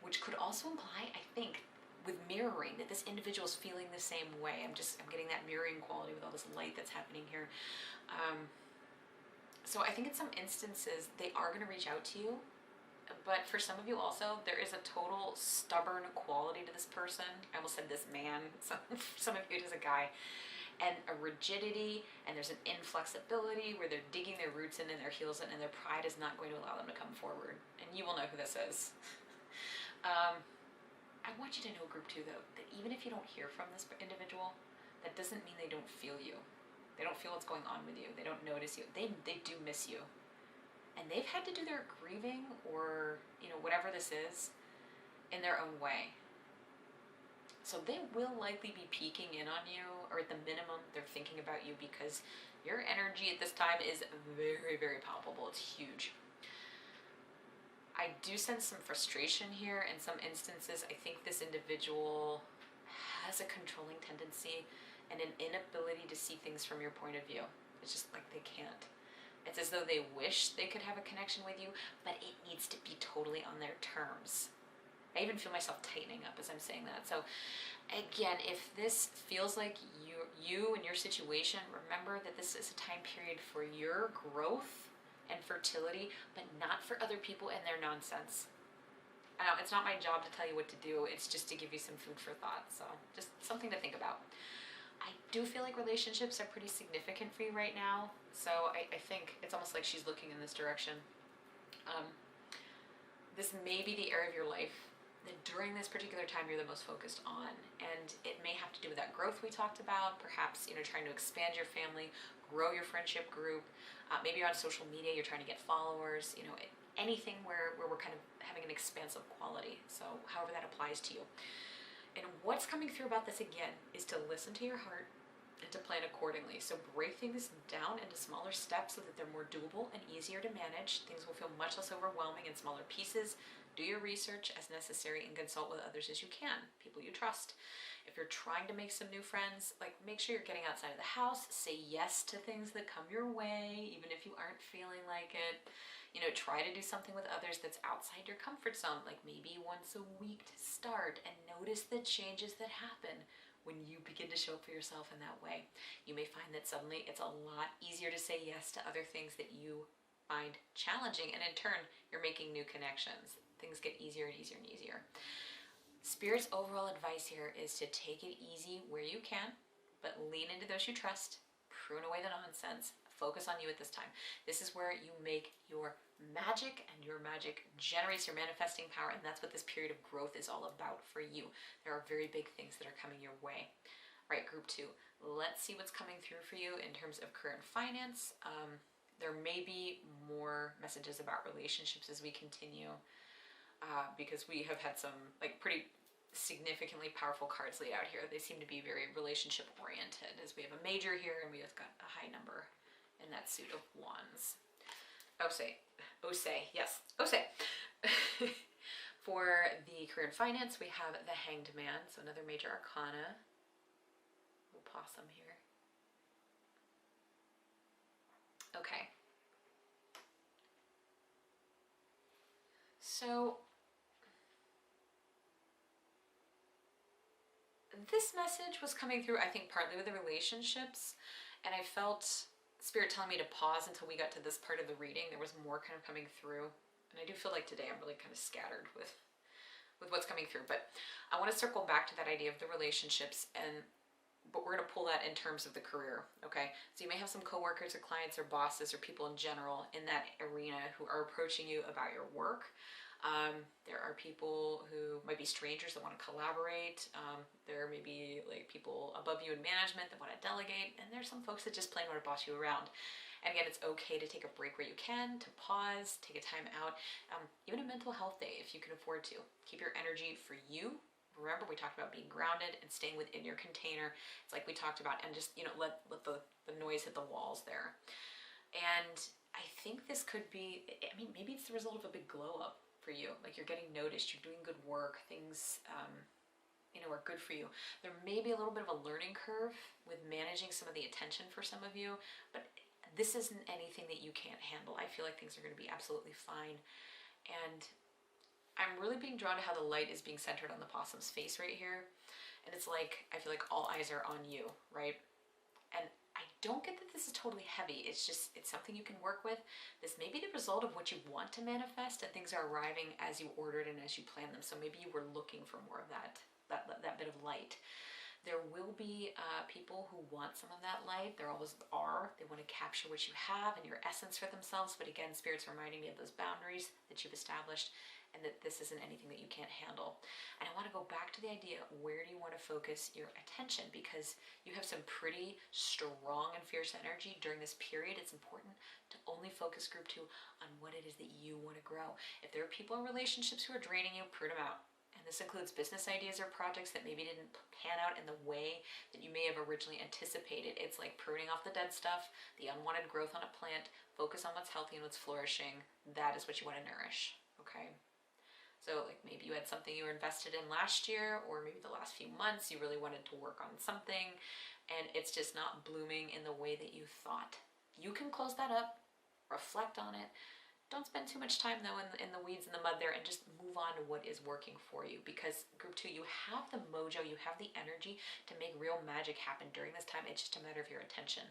which could also imply, I think, with mirroring, that this individual is feeling the same way. I'm getting that mirroring quality with all this light that's happening here. So I think in some instances, they are going to reach out to you. But for some of you also, there is a total stubborn quality to this person. I almost said this man. So for some of you, it is a guy. And a rigidity, and there's an inflexibility where they're digging their roots in and their heels in, and their pride is not going to allow them to come forward. And you will know who this is. I want you to know, group 2, though, that even if you don't hear from this individual, that doesn't mean they don't feel you. They don't feel what's going on with you. They don't notice you. They do miss you. And they've had to do their grieving, or, you know, whatever this is, in their own way. So they will likely be peeking in on you, or at the minimum, they're thinking about you, because your energy at this time is very, very palpable. It's huge. I do sense some frustration here in some instances. I think this individual has a controlling tendency and an inability to see things from your point of view. It's just like they can't. It's as though they wish they could have a connection with you, but it needs to be totally on their terms. I even feel myself tightening up as I'm saying that. So again, if this feels like you and your situation, remember that this is a time period for your growth and fertility, but not for other people and their nonsense. It's not my job to tell you what to do. It's just to give you some food for thought. So just something to think about. I do feel like relationships are pretty significant for you right now. So I think it's almost like she's looking in this direction. This may be the area of your life that during this particular time you're the most focused on. And it may have to do with that growth we talked about. Perhaps, you know, trying to expand your family, grow your friendship group. Maybe you're on social media, you're trying to get followers, you know, anything where we're kind of having an expansive quality. So however that applies to you. And what's coming through about this again is to listen to your heart and to plan accordingly. So break things down into smaller steps so that they're more doable and easier to manage. Things will feel much less overwhelming in smaller pieces. Do your research as necessary and consult with others as you can, people you trust. If you're trying to make some new friends, like, make sure you're getting outside of the house. Say yes to things that come your way, even if you aren't feeling like it. You know, try to do something with others that's outside your comfort zone, like maybe once a week to start, and notice the changes that happen when you begin to show up for yourself in that way. You may find that suddenly it's a lot easier to say yes to other things that you find challenging, and in turn, you're making new connections. Things get easier and easier and easier. Spirit's overall advice here is to take it easy where you can, but lean into those you trust, prune away the nonsense, focus on you at this time. This is where you make your magic, and your magic generates your manifesting power, and that's what this period of growth is all about for you. There are very big things that are coming your way. All right, group 2, let's see what's coming through for you in terms of career and finance. There may be more messages about relationships as we continue, because we have had some like pretty significantly powerful cards laid out here. They seem to be very relationship oriented, as we have a major here and we have got a high number in that suit of wands. Ose, yes, Ose. For the career and finance, we have the Hanged Man, so another major arcana. We'll possum here. Okay. So this message was coming through, I think, partly with the relationships, and I felt Spirit telling me to pause until we got to this part of the reading. There was more kind of coming through, and I do feel like today I'm really kind of scattered with what's coming through, but I want to circle back to that idea of the relationships, but we're going to pull that in terms of the career, okay? So you may have some coworkers or clients or bosses or people in general in that arena who are approaching you about your work. There are people who might be strangers that want to collaborate. There may be like people above you in management that want to delegate, and there's some folks that just plain want to boss you around. And again, it's okay to take a break where you can, to pause, take a time out, even a mental health day if you can afford to. Keep your energy for you. Remember, we talked about being grounded and staying within your container. It's like we talked about, and just, let the noise hit the walls there. And I think this could be, I mean, maybe it's the result of a big glow up for you. Like you're getting noticed, you're doing good work, things, are good for you. There may be a little bit of a learning curve with managing some of the attention for some of you, but this isn't anything that you can't handle. I feel like things are going to be absolutely fine. And I'm really being drawn to how the light is being centered on the possum's face right here. And it's like, I feel like all eyes are on you, right? And I don't get that this is totally heavy. It's something you can work with. This may be the result of what you want to manifest, and things are arriving as you ordered and as you planned them. So maybe you were looking for more of that bit of light. There will be people who want some of that light. There always are. They want to capture what you have and your essence for themselves. But again, Spirit's reminding me of those boundaries that you've established, and that this isn't anything that you can't handle. And I want to go back to the idea, where do you want to focus your attention? Because you have some pretty strong and fierce energy during this period. It's important to only focus group 2 on what it is that you want to grow. If there are people in relationships who are draining you, prune them out. And this includes business ideas or projects that maybe didn't pan out in the way that you may have originally anticipated. It's like pruning off the dead stuff, the unwanted growth on a plant. Focus on what's healthy and what's flourishing. That is what you want to nourish, okay? So like maybe you had something you were invested in last year, or maybe the last few months you really wanted to work on something, and it's just not blooming in the way that you thought. You can close that up, reflect on it. Don't spend too much time though in the weeds and the mud there, and just move on to what is working for you. Because group 2, you have the mojo, you have the energy to make real magic happen during this time. It's just a matter of your attention.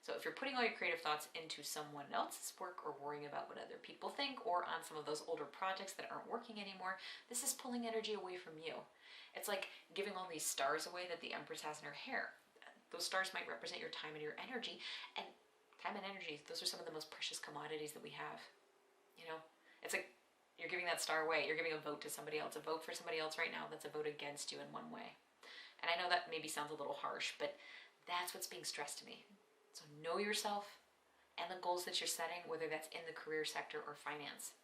So if you're putting all your creative thoughts into someone else's work, or worrying about what other people think, or on some of those older projects that aren't working anymore, this is pulling energy away from you. It's like giving all these stars away that the Empress has in her hair. Those stars might represent your time and your energy, and time and energy, those are some of the most precious commodities that we have. It's like you're giving that star away. You're giving a vote to somebody else. A vote for somebody else right now, that's a vote against you in one way. And I know that maybe sounds a little harsh, but that's what's being stressed to me. So know yourself and the goals that you're setting, whether that's in the career sector or finance.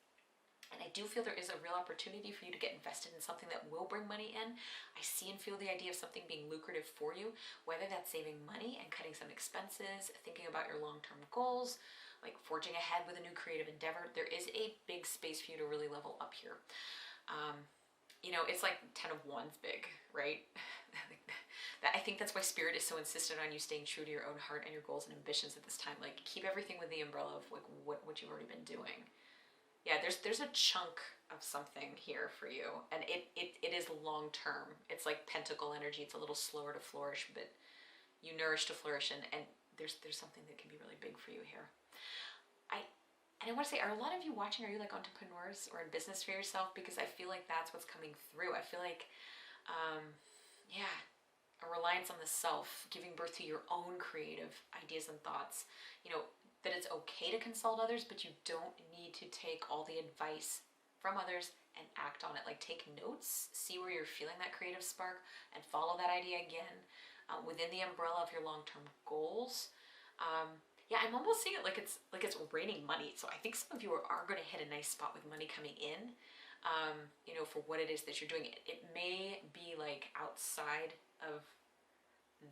And I do feel there is a real opportunity for you to get invested in something that will bring money in. I see and feel the idea of something being lucrative for you, whether that's saving money and cutting some expenses, thinking about your long-term goals, like forging ahead with a new creative endeavor. There is a big space for you to really level up here. It's like 10 of Wands big, right? I think that's why Spirit is so insistent on you staying true to your own heart and your goals and ambitions at this time. Like, keep everything with the umbrella of like what you've already been doing. Yeah, there's a chunk of something here for you, and it is long term. It's like pentacle energy. It's a little slower to flourish, but you nourish to flourish, and there's something that can be really big for you here. And I want to say, are a lot of you watching, are you like entrepreneurs or in business for yourself? Because I feel like that's what's coming through. I feel like, a reliance on the self, giving birth to your own creative ideas and thoughts. That it's okay to consult others, but you don't need to take all the advice from others and act on it. Like, take notes, see where you're feeling that creative spark, and follow that idea again within the umbrella of your long-term goals. I'm almost seeing it like it's raining money. So I think some of you are going to hit a nice spot with money coming in, for what it is that you're doing. It may be like outside of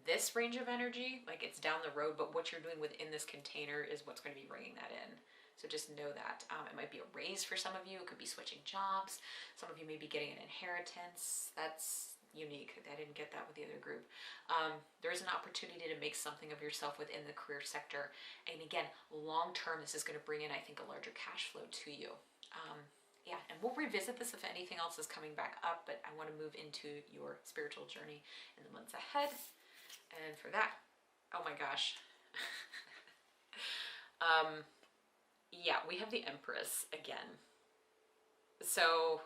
this range of energy, like it's down the road, but what you're doing within this container is what's going to be bringing that in. So just know that. It might be a raise for some of you. It could be switching jobs. Some of you may be getting an inheritance. That's unique. I didn't get that with the other group. There is an opportunity to make something of yourself within the career sector. And again, long term, this is going to bring in, I think, a larger cash flow to you. And we'll revisit this if anything else is coming back up, but I want to move into your spiritual journey in the months ahead. And for that, oh my gosh. We have the Empress again. So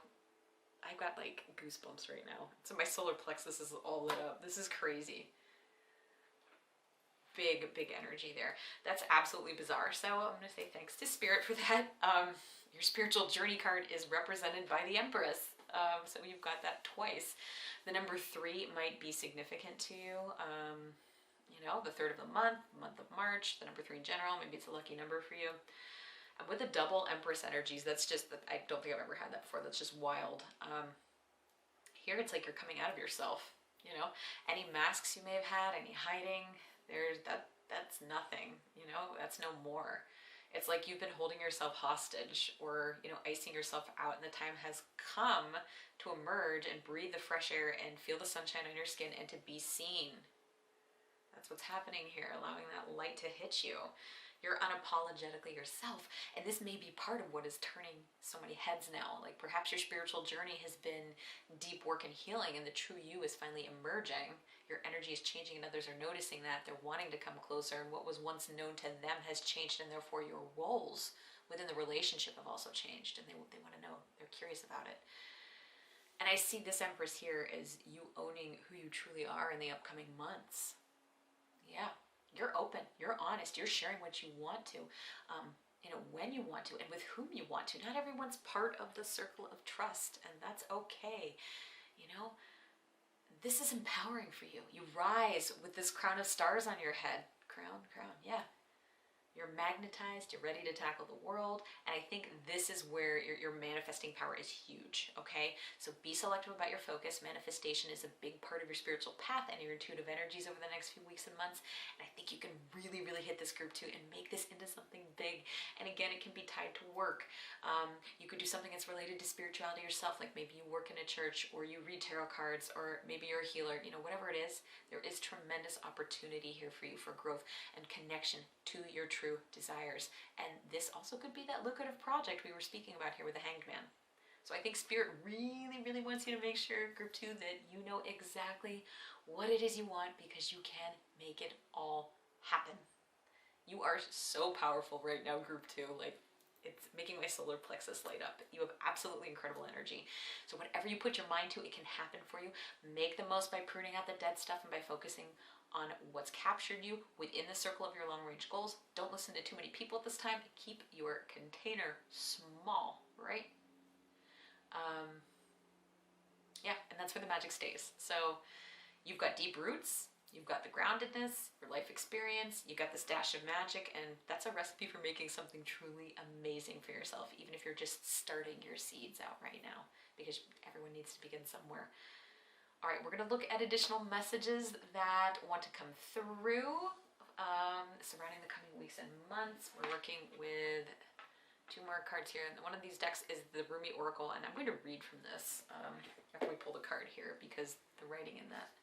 I've got like goosebumps right now. So my solar plexus is all lit up. This is crazy. Big energy there. That's absolutely bizarre. So I'm going to say thanks to Spirit for that. Your spiritual journey card is represented by the Empress. So you've got that twice. The number 3 might be significant to you. You know, the 3rd of the month of March, the number 3 in general, maybe it's a lucky number for you. And with the double Empress energies, that's just, I don't think I've ever had that before. That's just wild. Here it's like you're coming out of yourself, you know? Any masks you may have had, any hiding, that's nothing, you know? That's no more. It's like you've been holding yourself hostage or, you know, icing yourself out, and the time has come to emerge and breathe the fresh air and feel the sunshine on your skin and to be seen. That's what's happening here, allowing that light to hit you. You're unapologetically yourself, and this may be part of what is turning so many heads now. Like perhaps your spiritual journey has been deep work and healing, and the true you is finally emerging. Your energy is changing, and others are noticing that. They're wanting to come closer, and what was once known to them has changed, and therefore your roles within the relationship have also changed, and they want to know. They're curious about it. And I see this Empress here as you owning who you truly are in the upcoming months. Yeah. You're open, you're honest, you're sharing what you want to, you know, when you want to, and with whom you want to. Not everyone's part of the circle of trust, and that's okay. You know, this is empowering for you. You rise with this crown of stars on your head. Crown, yeah. You're magnetized, you're ready to tackle the world, and I think this is where your manifesting power is huge, okay? So be selective about your focus. Manifestation is a big part of your spiritual path and your intuitive energies over the next few weeks and months, and I think you can really, really hit this group too and make this into something big. And again, it can be tied to work. You could do something that's related to spirituality yourself, like maybe you work in a church, or you read tarot cards, or maybe you're a healer, you know, whatever it is, there is tremendous opportunity here for you for growth and connection to your true desires. And this also could be that lucrative project we were speaking about here with the Hanged Man. So I think Spirit really, really wants you to make sure, Group 2, that you know exactly what it is you want, because you can make it all happen. You are so powerful right now, Group 2. Like, it's making my solar plexus light up. You have absolutely incredible energy. So whatever you put your mind to, it can happen for you. Make the most by pruning out the dead stuff and by focusing on what's captured you within the circle of your long-range goals. Don't listen to too many people at this time. Keep your container small, right? Yeah, and that's where the magic stays. So you've got deep roots, you've got the groundedness, your life experience, you got this dash of magic, and that's a recipe for making something truly amazing for yourself, even if you're just starting your seeds out right now, because everyone needs to begin somewhere. All right, we're gonna look at additional messages that want to come through surrounding the coming weeks and months. We're working with 2 more cards here, and one of these decks is the Rumi Oracle, and I'm going to read from this after we pull the card here, because the writing in that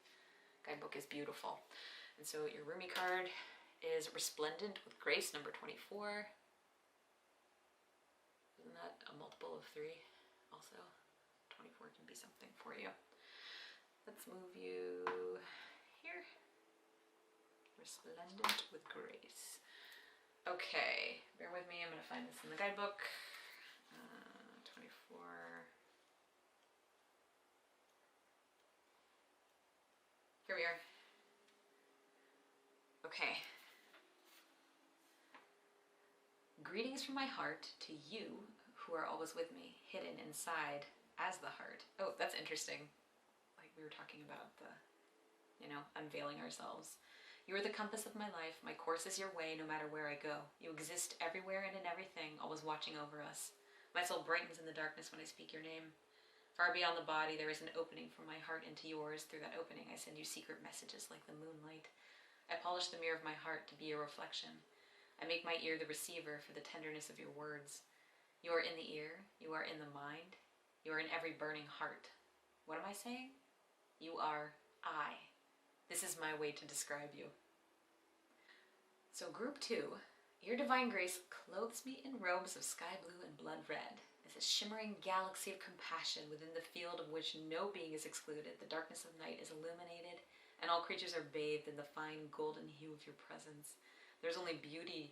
guidebook is beautiful. And so your Rumi card is Resplendent with Grace, number 24. Isn't that a multiple of 3 also? 24 can be something for you. Let's move you here. Resplendent with Grace. Okay, bear with me, I'm going to find this in the guidebook. 24. Here we are. Okay. Greetings from my heart to you who are always with me, hidden inside as the heart. Oh, that's interesting. Like we were talking about the, you know, unveiling ourselves. You are the compass of my life. My course is your way no matter where I go. You exist everywhere and in everything, always watching over us. My soul brightens in the darkness when I speak your name. Far beyond the body, there is an opening from my heart into yours. Through that opening, I send you secret messages like the moonlight. I polish the mirror of my heart to be your reflection. I make my ear the receiver for the tenderness of your words. You are in the ear. You are in the mind. You are in every burning heart. What am I saying? You are I. This is my way to describe you. So Group 2, your divine grace clothes me in robes of sky blue and blood red. As a shimmering galaxy of compassion within the field of which no being is excluded, the darkness of night is illuminated, and all creatures are bathed in the fine golden hue of your presence. There's only beauty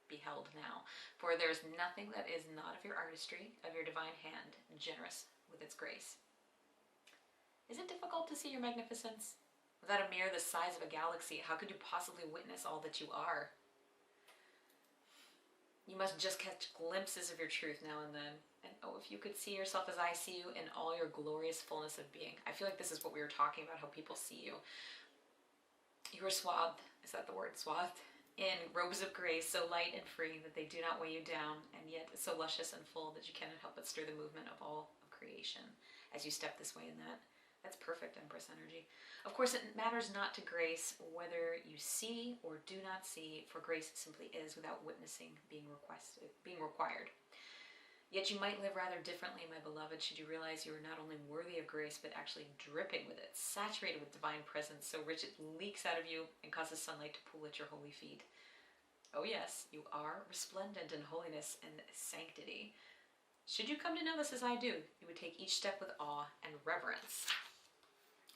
beheld now, for there is nothing that is not of your artistry, of your divine hand, generous with its grace. Is it difficult to see your magnificence? Without a mirror the size of a galaxy, how could you possibly witness all that you are? You must just catch glimpses of your truth now and then. And oh, if you could see yourself as I see you in all your glorious fullness of being. I feel like this is what we were talking about, how people see you. You are swathed is that the word, swathed in robes of grace, so light and free that they do not weigh you down, and yet so luscious and full that you cannot help but stir the movement of all of creation as you step this way and that. That's perfect Empress energy. Of course, it matters not to grace whether you see or do not see, for grace simply is without witnessing being required. Yet you might live rather differently, my beloved, should you realize you are not only worthy of grace, but actually dripping with it, saturated with divine presence, so rich it leaks out of you and causes sunlight to pool at your holy feet. Oh yes, you are resplendent in holiness and sanctity. Should you come to know this as I do, you would take each step with awe and reverence.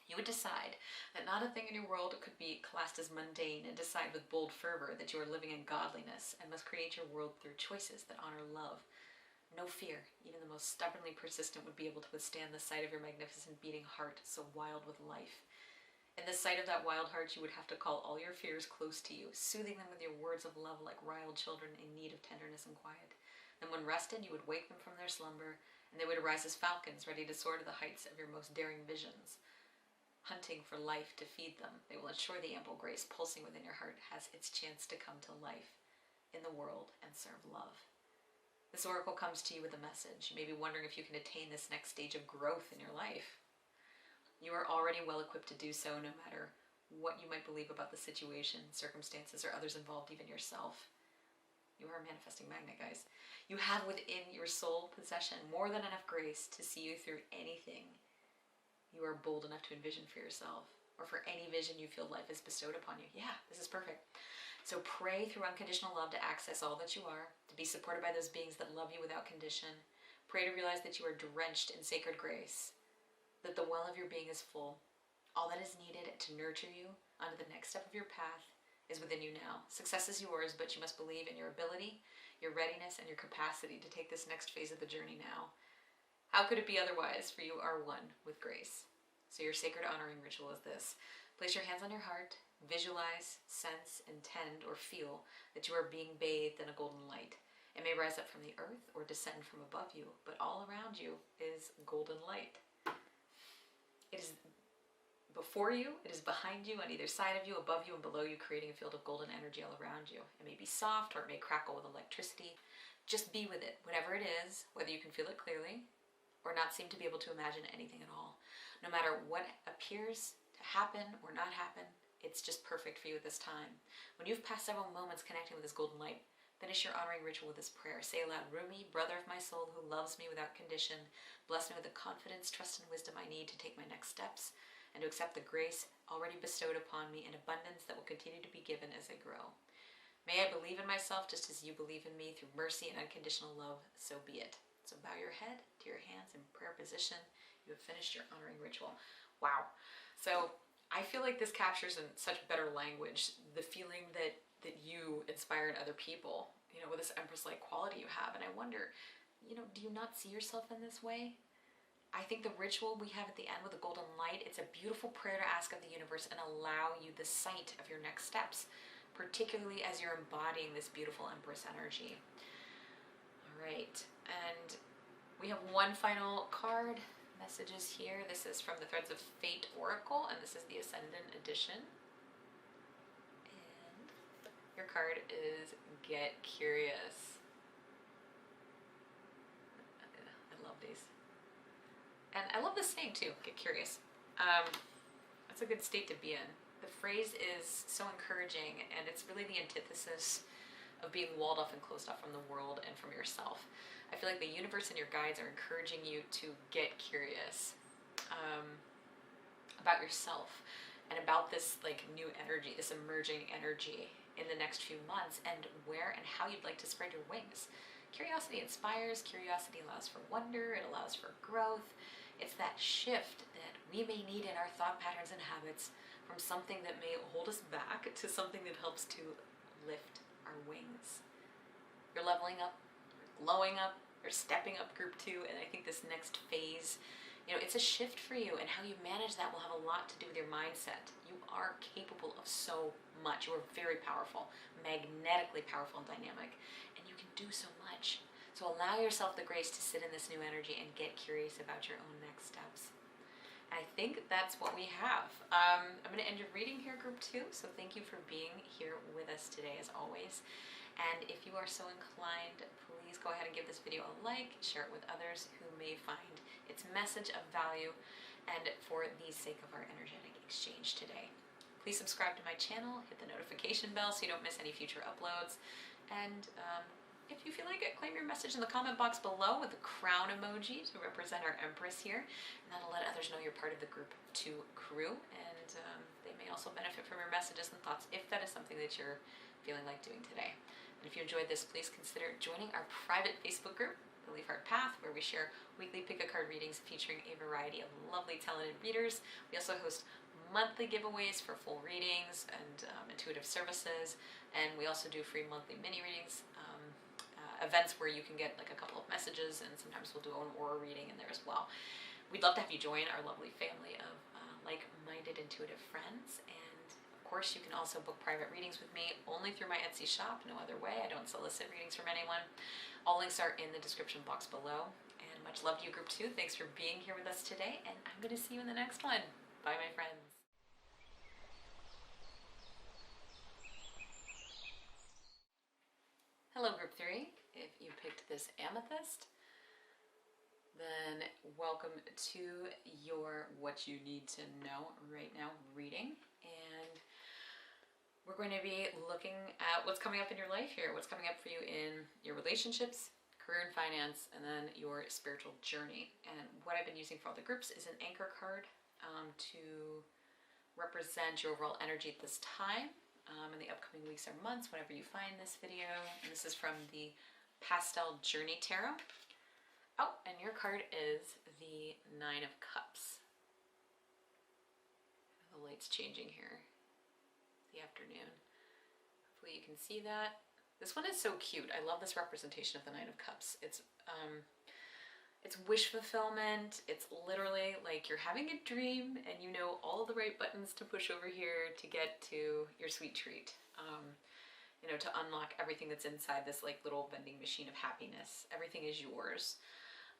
You would decide that not a thing in your world could be classed as mundane, and decide with bold fervor that you are living in godliness and must create your world through choices that honor love. No fear, even the most stubbornly persistent would be able to withstand the sight of your magnificent beating heart, so wild with life. In the sight of that wild heart, you would have to call all your fears close to you, soothing them with your words of love like riled children in need of tenderness and quiet. Then when rested, you would wake them from their slumber, and they would arise as falcons, ready to soar to the heights of your most daring visions. Hunting for life to feed them, they will ensure the ample grace pulsing within your heart has its chance to come to life in the world and serve love. This oracle comes to you with a message. You may be wondering if you can attain this next stage of growth in your life. You are already well equipped to do so, no matter what you might believe about the situation, circumstances, or others involved, even yourself. You are a manifesting magnet, guys. You have within your soul possession more than enough grace to see you through anything you are bold enough to envision for yourself, or for any vision you feel life has bestowed upon you. Yeah, this is perfect. So pray through unconditional love to access all that you are, to be supported by those beings that love you without condition. Pray to realize that you are drenched in sacred grace, that the well of your being is full. All that is needed to nurture you onto the next step of your path is within you now. Success is yours, but you must believe in your ability, your readiness, and your capacity to take this next phase of the journey now. How could it be otherwise, for you are one with grace? So your sacred honoring ritual is this. Place your hands on your heart, visualize, sense, intend, or feel that you are being bathed in a golden light. It may rise up from the earth or descend from above you, but all around you is golden light. It is before you, it is behind you, on either side of you, above you, and below you, creating a field of golden energy all around you. It may be soft or it may crackle with electricity. Just be with it, whatever it is, whether you can feel it clearly or not seem to be able to imagine anything at all. No matter what appears to happen or not happen, it's just perfect for you at this time. When you've passed several moments connecting with this golden light, finish your honoring ritual with this prayer. Say aloud, Rumi, brother of my soul who loves me without condition, bless me with the confidence, trust, and wisdom I need to take my next steps and to accept the grace already bestowed upon me in abundance that will continue to be given as I grow. May I believe in myself just as you believe in me through mercy and unconditional love, so be it. So bow your head to your hands in prayer position. You have finished your honoring ritual. Wow. So I feel like this captures in such better language the feeling that you inspire in other people, with this Empress-like quality you have. And I wonder, do you not see yourself in this way? I think the ritual we have at the end with the golden light, it's a beautiful prayer to ask of the universe and allow you the sight of your next steps, particularly as you're embodying this beautiful Empress energy. All right. And we have one final card. Messages here. This is from the Threads of Fate Oracle, and this is the Ascendant edition. And your card is Get Curious. I love these. And I love this saying too, get curious. That's a good state to be in. The phrase is so encouraging, and it's really the antithesis of being walled off and closed off from the world and from yourself. I feel like the universe and your guides are encouraging you to get curious about yourself and about this new energy, this emerging energy in the next few months, and where and how you'd like to spread your wings. Curiosity inspires, curiosity allows for wonder, it allows for growth. It's that shift that we may need in our thought patterns and habits from something that may hold us back to something that helps to lift our wings. You're leveling up, glowing up, you're stepping up group 2, and I think this next phase, it's a shift for you, and how you manage that will have a lot to do with your mindset. You are capable of so much. You are very powerful, magnetically powerful and dynamic, and you can do so much. So allow yourself the grace to sit in this new energy and get curious about your own next steps. I think that's what we have. I'm going to end your reading here, group 2. So thank you for being here with us today, as always. And if you are so inclined, please go ahead and give this video a like, share it with others who may find its message of value, and for the sake of our energetic exchange today. Please subscribe to my channel, hit the notification bell so you don't miss any future uploads, and if you feel like it, claim your message in the comment box below with the crown emoji to represent our Empress here, and that'll let others know you're part of the group 2 crew, and they may also benefit from your messages and thoughts if that is something that you're feeling like doing today. And if you enjoyed this, please consider joining our private Facebook group, The Leaf Heart Path, where we share weekly pick-a-card readings featuring a variety of lovely talented readers. We also host monthly giveaways for full readings and intuitive services, and we also do free monthly mini readings, events where you can get like a couple of messages, and sometimes we'll do an aura reading in there as well. We'd love to have you join our lovely family of like-minded intuitive friends, and of course you can also book private readings with me only through my Etsy shop, no other way. I don't solicit readings from anyone. All links are in the description box below, and much love to you, group 2. Thanks for being here with us today, and I'm going to see you in the next one. Bye, my friends. Hello, group 3. If you picked this Amethyst, then welcome to your What You Need to Know Right Now reading. And we're going to be looking at what's coming up in your life here, what's coming up for you in your relationships, career and finance, and then your spiritual journey. And what I've been using for all the groups is an anchor card to represent your overall energy at this time. In the upcoming weeks or months, whenever you find this video. And this is from the Pastel Journey Tarot. Oh, and your card is the 9 of Cups. The light's changing here. The afternoon. Hopefully you can see that. This one is so cute. I love this representation of the 9 of Cups. It's wish fulfillment. It's literally like you're having a dream and you know all the right buttons to push over here to get to your sweet treat. You know, to unlock everything that's inside this like little vending machine of happiness. Everything is yours.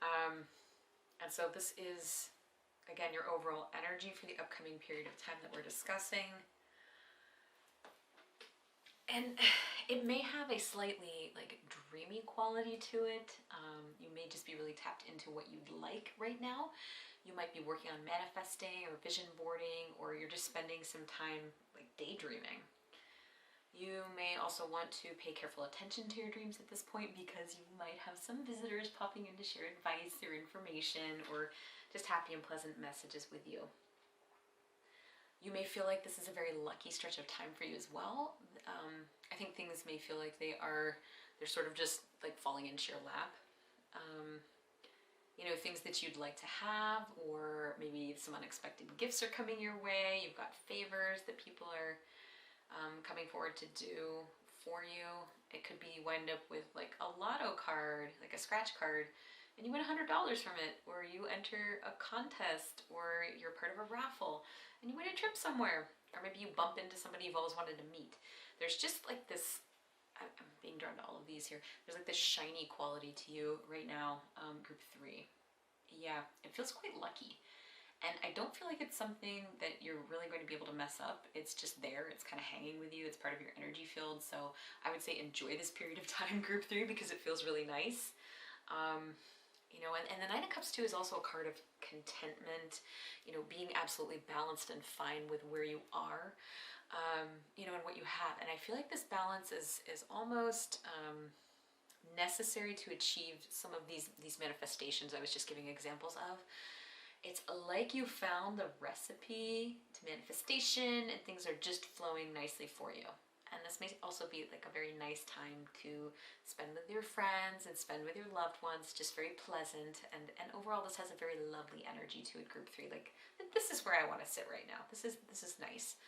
And so this is, again, your overall energy for the upcoming period of time that we're discussing. And it may have a slightly like dreamy quality to it. You may just be really tapped into what you'd like right now. You might be working on manifesting or vision boarding, or you're just spending some time like daydreaming. You may also want to pay careful attention to your dreams at this point, because you might have some visitors popping in to share advice or information, or just happy and pleasant messages with you. You may feel like this is a very lucky stretch of time for you as well. I think things may feel like they're sort of just like falling into your lap. You know, things that you'd like to have, or maybe some unexpected gifts are coming your way. You've got favors that people are coming forward to do for you. It could be you wind up with like a lotto card, like a scratch card, and you win $100 from it, or you enter a contest, or you're part of a raffle and you win a trip somewhere, or maybe you bump into somebody you've always wanted to meet. There's just like this, I'm being drawn to all of these here, there's like this shiny quality to you right now, group 3. Yeah, it feels quite lucky. And I don't feel like it's something that you're really going to be able to mess up. It's just there. It's kind of hanging with you. It's part of your energy field. So I would say enjoy this period of time, group 3, because it feels really nice. You know, and the 9 of Cups too is also a card of contentment, you know, being absolutely balanced and fine with where you are, you know, and what you have. And I feel like this balance is almost necessary to achieve some of these manifestations I was just giving examples of. It's like you found the recipe to manifestation and things are just flowing nicely for you. And this may also be like a very nice time to spend with your friends and spend with your loved ones, just very pleasant. And overall, this has a very lovely energy to it, group 3. Like, this is where I want to sit right now. This is nice.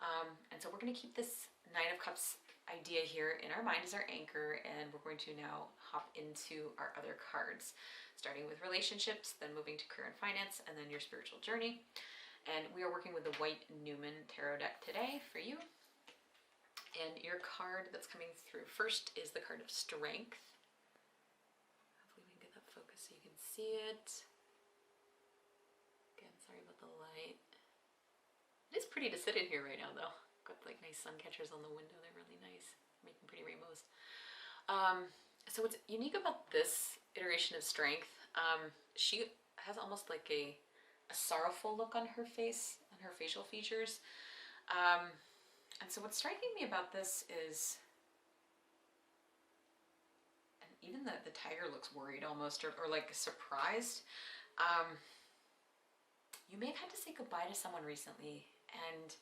And so we're going to keep this 9 of Cups idea here in our mind as our anchor, and we're going to now hop into our other cards, starting with relationships, then moving to career and finance, and then your spiritual journey. And we are working with the White Newman Tarot deck today for you. And your card that's coming through first is the card of Strength. Hopefully we can get that focus so you can see it. Again, sorry about It's pretty to sit in here right now though. Got like nice sun catchers on the window. They're really nice, making pretty rainbows. So what's unique about this iteration of Strength, she has almost like a sorrowful look on her face, on her facial features. And so what's striking me about this is, and even the tiger looks worried almost, or like surprised. You may have had to say goodbye to someone recently, and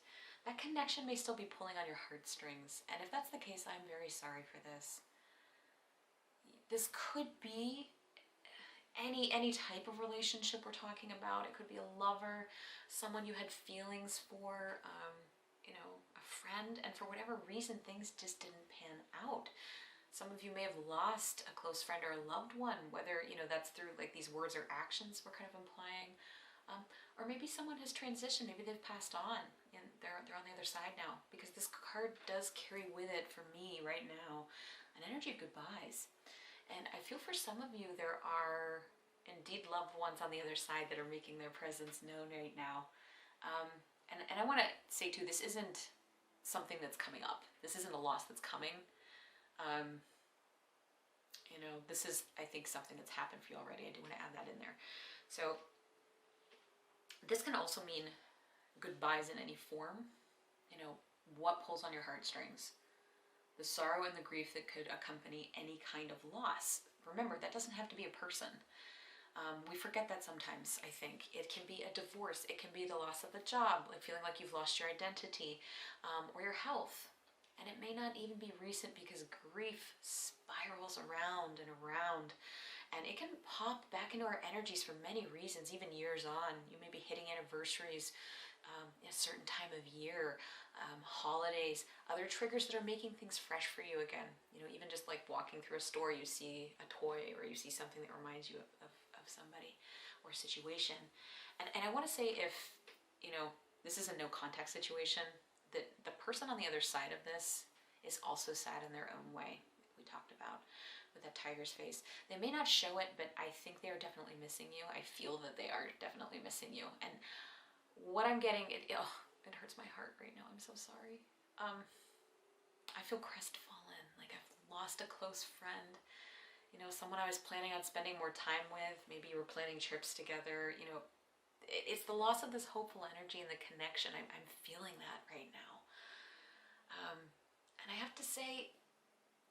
that connection may still be pulling on your heartstrings. And if that's the case, I'm very sorry for this. This could be any type of relationship we're talking about. It could be a lover, someone you had feelings for, you know, a friend, and for whatever reason, things just didn't pan out. Some of you may have lost a close friend or a loved one, whether, you know, that's through like these words or actions we're kind of implying. Or maybe someone has transitioned, maybe they've passed on and they're on the other side now, because this card does carry with it, for me right now, an energy of goodbyes. And I feel for some of you, there are indeed loved ones on the other side that are making their presence known right now. And I want to say too, this isn't something that's coming up. This isn't a loss that's coming. You know, this is, I think, something that's happened for you already. I do want to add that in there. So this can also mean goodbyes in any form. You know, what pulls on your heartstrings? The sorrow and the grief that could accompany any kind of loss. Remember, that doesn't have to be a person. We forget that sometimes, I think. It can be a divorce. It can be the loss of a job, like feeling like you've lost your identity, or your health. And it may not even be recent, because grief spirals around and around. And it can pop back into our energies for many reasons, even years on. You may be hitting anniversaries, a certain time of year, holidays, other triggers that are making things fresh for you again. You know, even just like walking through a store, you see a toy or you see something that reminds you of somebody or a situation. And I want to say, if, you know, this is a no contact situation, that the person on the other side of this is also sad in their own way, like we talked about with that tiger's face. They may not show it, but I think they are definitely missing you. I feel that they are definitely missing you. And what I'm getting, it hurts my heart right now. I'm so sorry. I feel crestfallen, like I've lost a close friend. You know, someone I was planning on spending more time with. Maybe you were planning trips together. You know, it's the loss of this hopeful energy and the connection. I'm feeling that right now. And I have to say,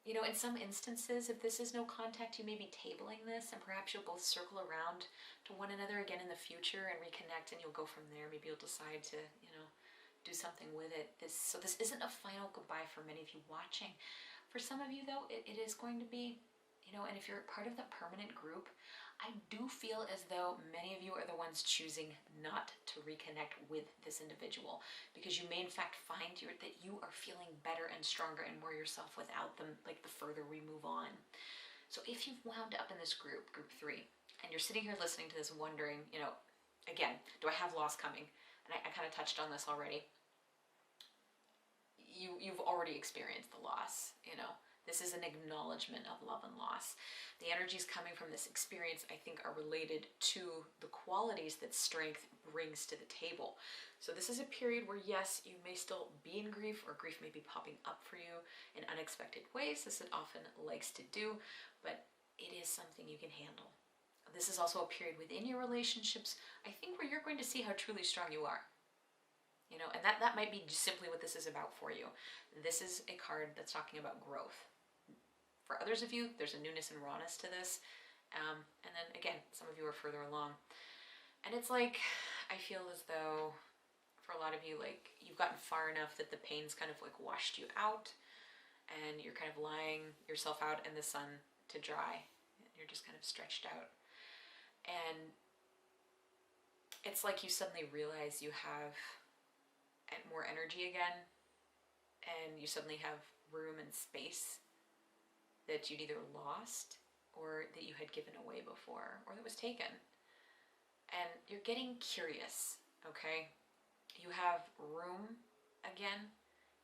you know, in some instances, if this is no contact, you may be tabling this, and perhaps you'll both circle around to one another again in the future and reconnect, and you'll go from there. Maybe you'll decide to, you know, do something with it. So this isn't a final goodbye for many of you watching. For some of you, though, it is going to be, you know, and if you're part of the permanent group, I do feel as though many of you are the ones choosing not to reconnect with this individual, because you may in fact find that you are feeling better and stronger and more yourself without them, like the further we move on. So if you've wound up in this group 3, and you're sitting here listening to this wondering, you know, again, do I have loss coming? And I kind of touched on this already. You've already experienced the loss, you know. This is an acknowledgement of love and loss. The energies coming from this experience, I think, are related to the qualities that strength brings to the table. So this is a period where, yes, you may still be in grief, or grief may be popping up for you in unexpected ways, as it often likes to do, but it is something you can handle. This is also a period within your relationships, I think, where you're going to see how truly strong you are. You know, and that might be just simply what this is about for you. This is a card that's talking about growth. For others of you, there's a newness and rawness to this. And then again, some of you are further along. And it's like, I feel as though for a lot of you, like you've gotten far enough that the pain's kind of like washed you out, and you're kind of lying yourself out in the sun to dry. You're just kind of stretched out. And it's like you suddenly realize you have more energy again, and you suddenly have room and space that you'd either lost or that you had given away before, or that was taken. And you're getting curious, okay? You have room again,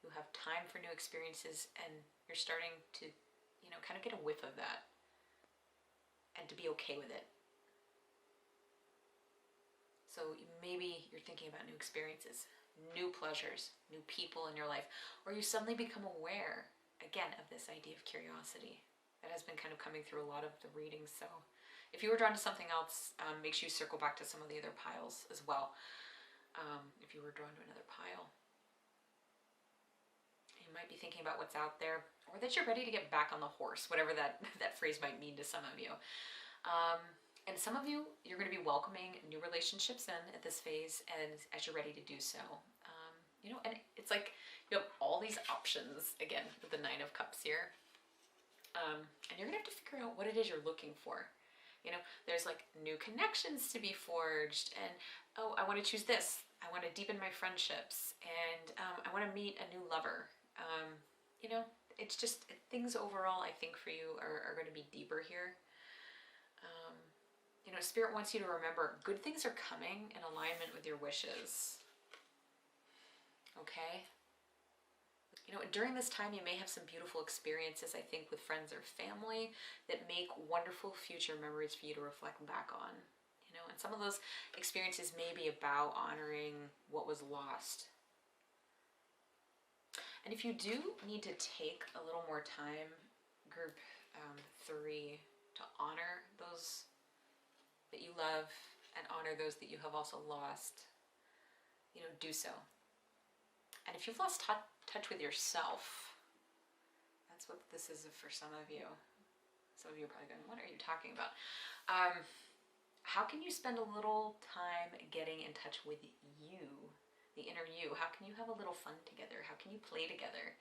you have time for new experiences, and you're starting to, you know, kind of get a whiff of that and to be okay with it. So maybe you're thinking about new experiences, new pleasures, new people in your life, or you suddenly become aware, again, of this idea of curiosity. That has been kind of coming through a lot of the readings. So if you were drawn to something else, make sure you circle back to some of the other piles as well. If you were drawn to another pile. You might be thinking about what's out there, or that you're ready to get back on the horse, whatever that phrase might mean to some of you. And some of you, you're going to be welcoming new relationships in at this phase, and as you're ready to do so. You know, and it's like you have all these options, again, with the Nine of Cups here. And you're going to have to figure out what it is you're looking for. You know, there's like new connections to be forged, and oh, I want to choose this. I want to deepen my friendships, and I want to meet a new lover. You know, it's just things overall, I think, for you are going to be deeper here. You know, Spirit wants you to remember good things are coming in alignment with your wishes. Okay? You know, during this time, you may have some beautiful experiences, I think, with friends or family that make wonderful future memories for you to reflect back on. You know, and some of those experiences may be about honoring what was lost. And if you do need to take a little more time, group 3, to honor those that you love and honor those that you have also lost, you know, do so. And if you've lost touch with yourself, that's what this is for some of you. Some of you are probably going, what are you talking about? How can you spend a little time getting in touch with you, the inner you? How can you have a little fun together? How can you play together?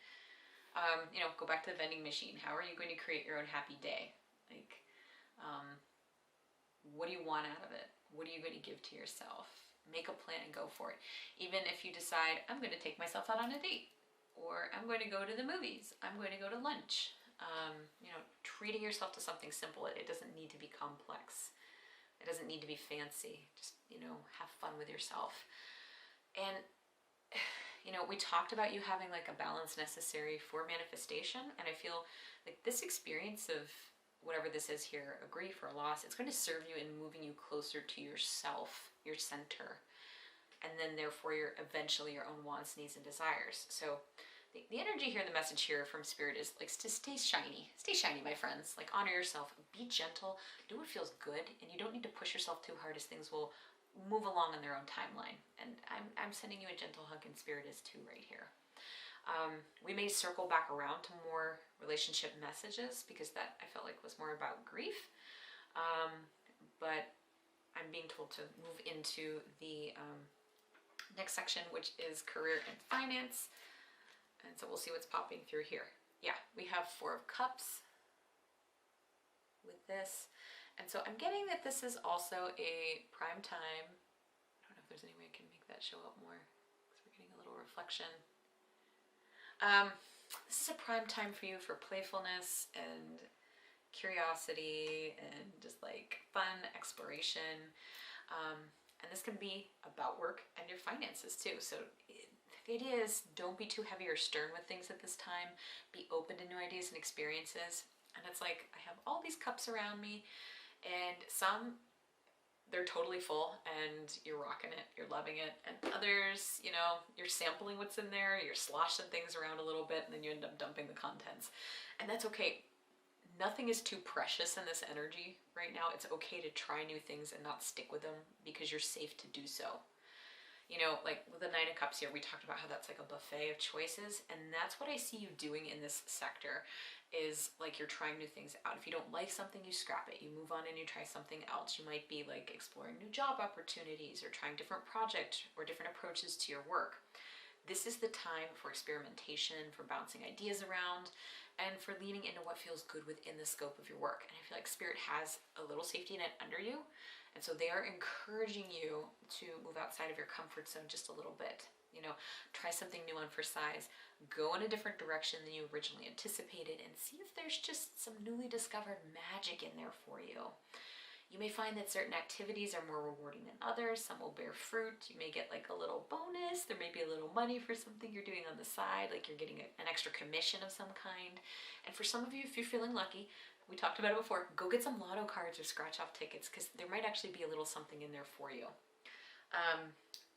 You know, go back to the vending machine. How are you going to create your own happy day? Like, what do you want out of it? What are you going to give to yourself? Make a plan and go for it. Even if you decide, I'm going to take myself out on a date, or I'm going to go to the movies, I'm going to go to lunch. You know, treating yourself to something simple. It doesn't need to be complex. It doesn't need to be fancy. Just, you know, have fun with yourself. And, you know, we talked about you having like a balance necessary for manifestation. And I feel like this experience of whatever this is here, a grief or a loss, it's going to serve you in moving you closer to yourself, your center. And then therefore eventually your own wants, needs, and desires. So the energy here, the message here from Spirit is like to stay shiny. Stay shiny, my friends. Like honor yourself, be gentle, do what feels good, and you don't need to push yourself too hard as things will move along on their own timeline. And I'm sending you a gentle hug, and Spirit is too right here. We may circle back around to more relationship messages because that I felt like was more about grief. But I'm being told to move into the next section, which is career and finance. And so we'll see what's popping through here. Yeah, we have 4 of Cups with this. And so I'm getting that this is also a prime time. I don't know if there's any way I can make that show up more because we're getting a little reflection. This is a prime time for you for playfulness and curiosity and just like fun exploration. And this can be about work and your finances too. So the idea is don't be too heavy or stern with things at this time. Be open to new ideas and experiences. And it's like, I have all these cups around me, and some, they're totally full and you're rocking it, you're loving it. And others, you know, you're sampling what's in there, you're sloshing things around a little bit, and then you end up dumping the contents. And that's okay. Nothing is too precious in this energy right now. It's okay to try new things and not stick with them because you're safe to do so. You know, like with the 9 of Cups here, we talked about how that's like a buffet of choices, and that's what I see you doing in this sector, is like you're trying new things out. If you don't like something, you scrap it. You move on and you try something else. You might be like exploring new job opportunities or trying different projects or different approaches to your work. This is the time for experimentation, for bouncing ideas around, and for leaning into what feels good within the scope of your work. And I feel like Spirit has a little safety net under you. And so they are encouraging you to move outside of your comfort zone just a little bit. You know, try something new on for size, go in a different direction than you originally anticipated, and see if there's just some newly discovered magic in there for you. You may find that certain activities are more rewarding than others. Some will bear fruit. You may get like a little bonus. There may be a little money for something you're doing on the side, like you're getting an extra commission of some kind. And for some of you, if you're feeling lucky, we talked about it before, go get some lotto cards or scratch off tickets, because there might actually be a little something in there for you.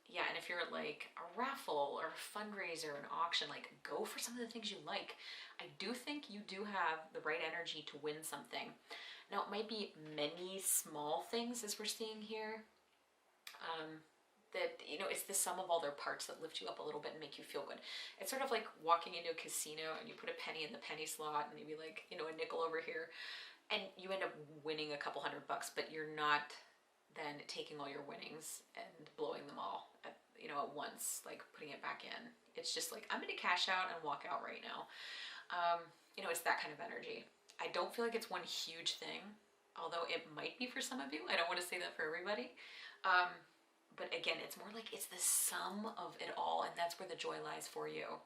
Yeah, and if you're at like a raffle or a fundraiser, an auction, like go for some of the things you like. I do think you do have the right energy to win something. Now, it might be many small things as we're seeing here. That, you know, it's the sum of all their parts that lift you up a little bit and make you feel good. It's sort of like walking into a casino and you put a penny in the penny slot and maybe like, you know, a nickel over here, and you end up winning a couple $100, but you're not then taking all your winnings and blowing them all at, you know, at once, like putting it back in. It's just like, I'm gonna cash out and walk out right now. You know, it's that kind of energy. I don't feel like it's one huge thing, although it might be for some of you. I don't want to say that for everybody. But again, it's more like it's the sum of it all, and that's where the joy lies for you.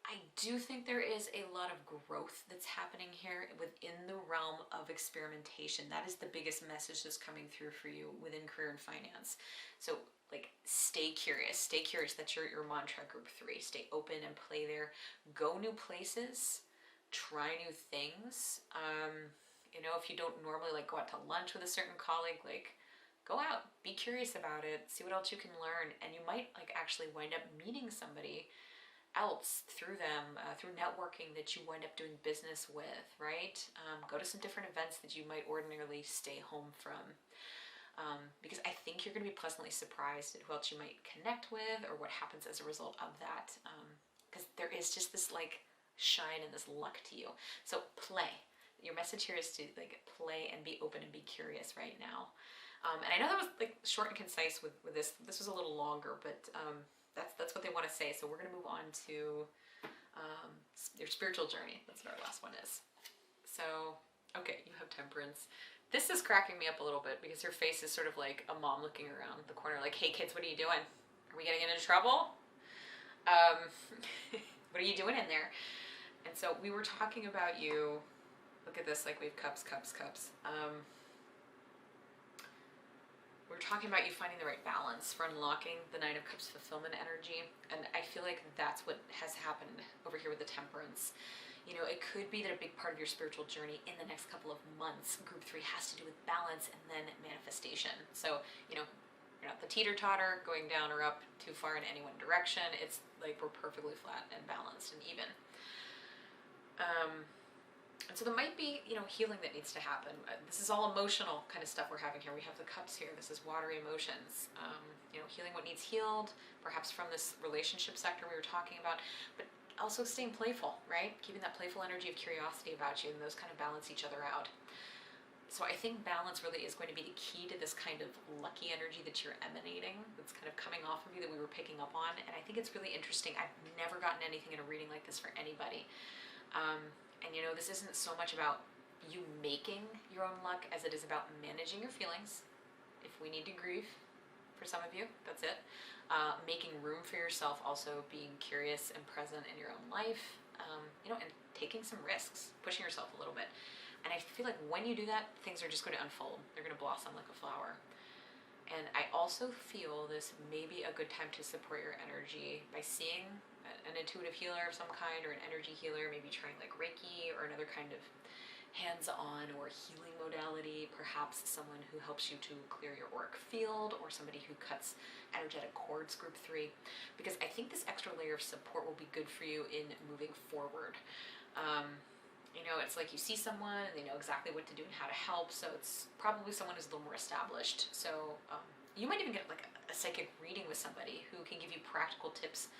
I do think there is a lot of growth that's happening here within the realm of experimentation. That is the biggest message that's coming through for you within career and finance. So like, stay curious. Stay curious. That's your mantra, group 3. Stay open and play there. Go new places. Try new things. You know, if you don't normally like go out to lunch with a certain colleague, like go out, be curious about it, see what else you can learn, and you might like actually wind up meeting somebody else through them, through networking, that you wind up doing business with, right? Go to some different events that you might ordinarily stay home from, because I think you're going to be pleasantly surprised at who else you might connect with or what happens as a result of that, because there is just this like shine and this luck to you. So play. Your message here is to like play and be open and be curious right now. And I know that was like short and concise with this. This was a little longer, but that's what they want to say. So we're going to move on to your spiritual journey. That's what our last one is. So, okay, you have Temperance. This is cracking me up a little bit because her face is sort of like a mom looking around the corner like, hey kids, what are you doing? Are we getting into trouble? What are you doing in there? And so we were talking about you. Look at this, like we have cups, cups, cups. We're talking about you finding the right balance for unlocking the Nine of Cups fulfillment energy. And I feel like that's what has happened over here with the Temperance. You know, it could be that a big part of your spiritual journey in the next couple of months, group 3, has to do with balance and then manifestation. So, you know, you're not the teeter-totter going down or up too far in any one direction. It's like we're perfectly flat and balanced and even. And so there might be, you know, healing that needs to happen. This is all emotional kind of stuff we're having here. We have the cups here. This is watery emotions. You know, healing what needs healed, perhaps from this relationship sector we were talking about, but also staying playful, right? Keeping that playful energy of curiosity about you, and those kind of balance each other out. So I think balance really is going to be the key to this kind of lucky energy that you're emanating, that's kind of coming off of you, that we were picking up on. And I think it's really interesting. I've never gotten anything in a reading like this for anybody. And you know, this isn't so much about you making your own luck as it is about managing your feelings. If we need to grieve, for some of you, that's it. Making room for yourself, also being curious and present in your own life, you know, and taking some risks, pushing yourself a little bit. And I feel like when you do that, things are just going to unfold. They're going to blossom like a flower. And I also feel this may be a good time to support your energy by seeing an intuitive healer of some kind, or an energy healer, maybe trying like Reiki or another kind of hands-on or healing modality, perhaps someone who helps you to clear your auric field, or somebody who cuts energetic cords, group 3, because I think this extra layer of support will be good for you in moving forward. You know, it's like you see someone and they know exactly what to do and how to help, so it's probably someone who's a little more established. So you might even get like a psychic reading with somebody who can give you practical tips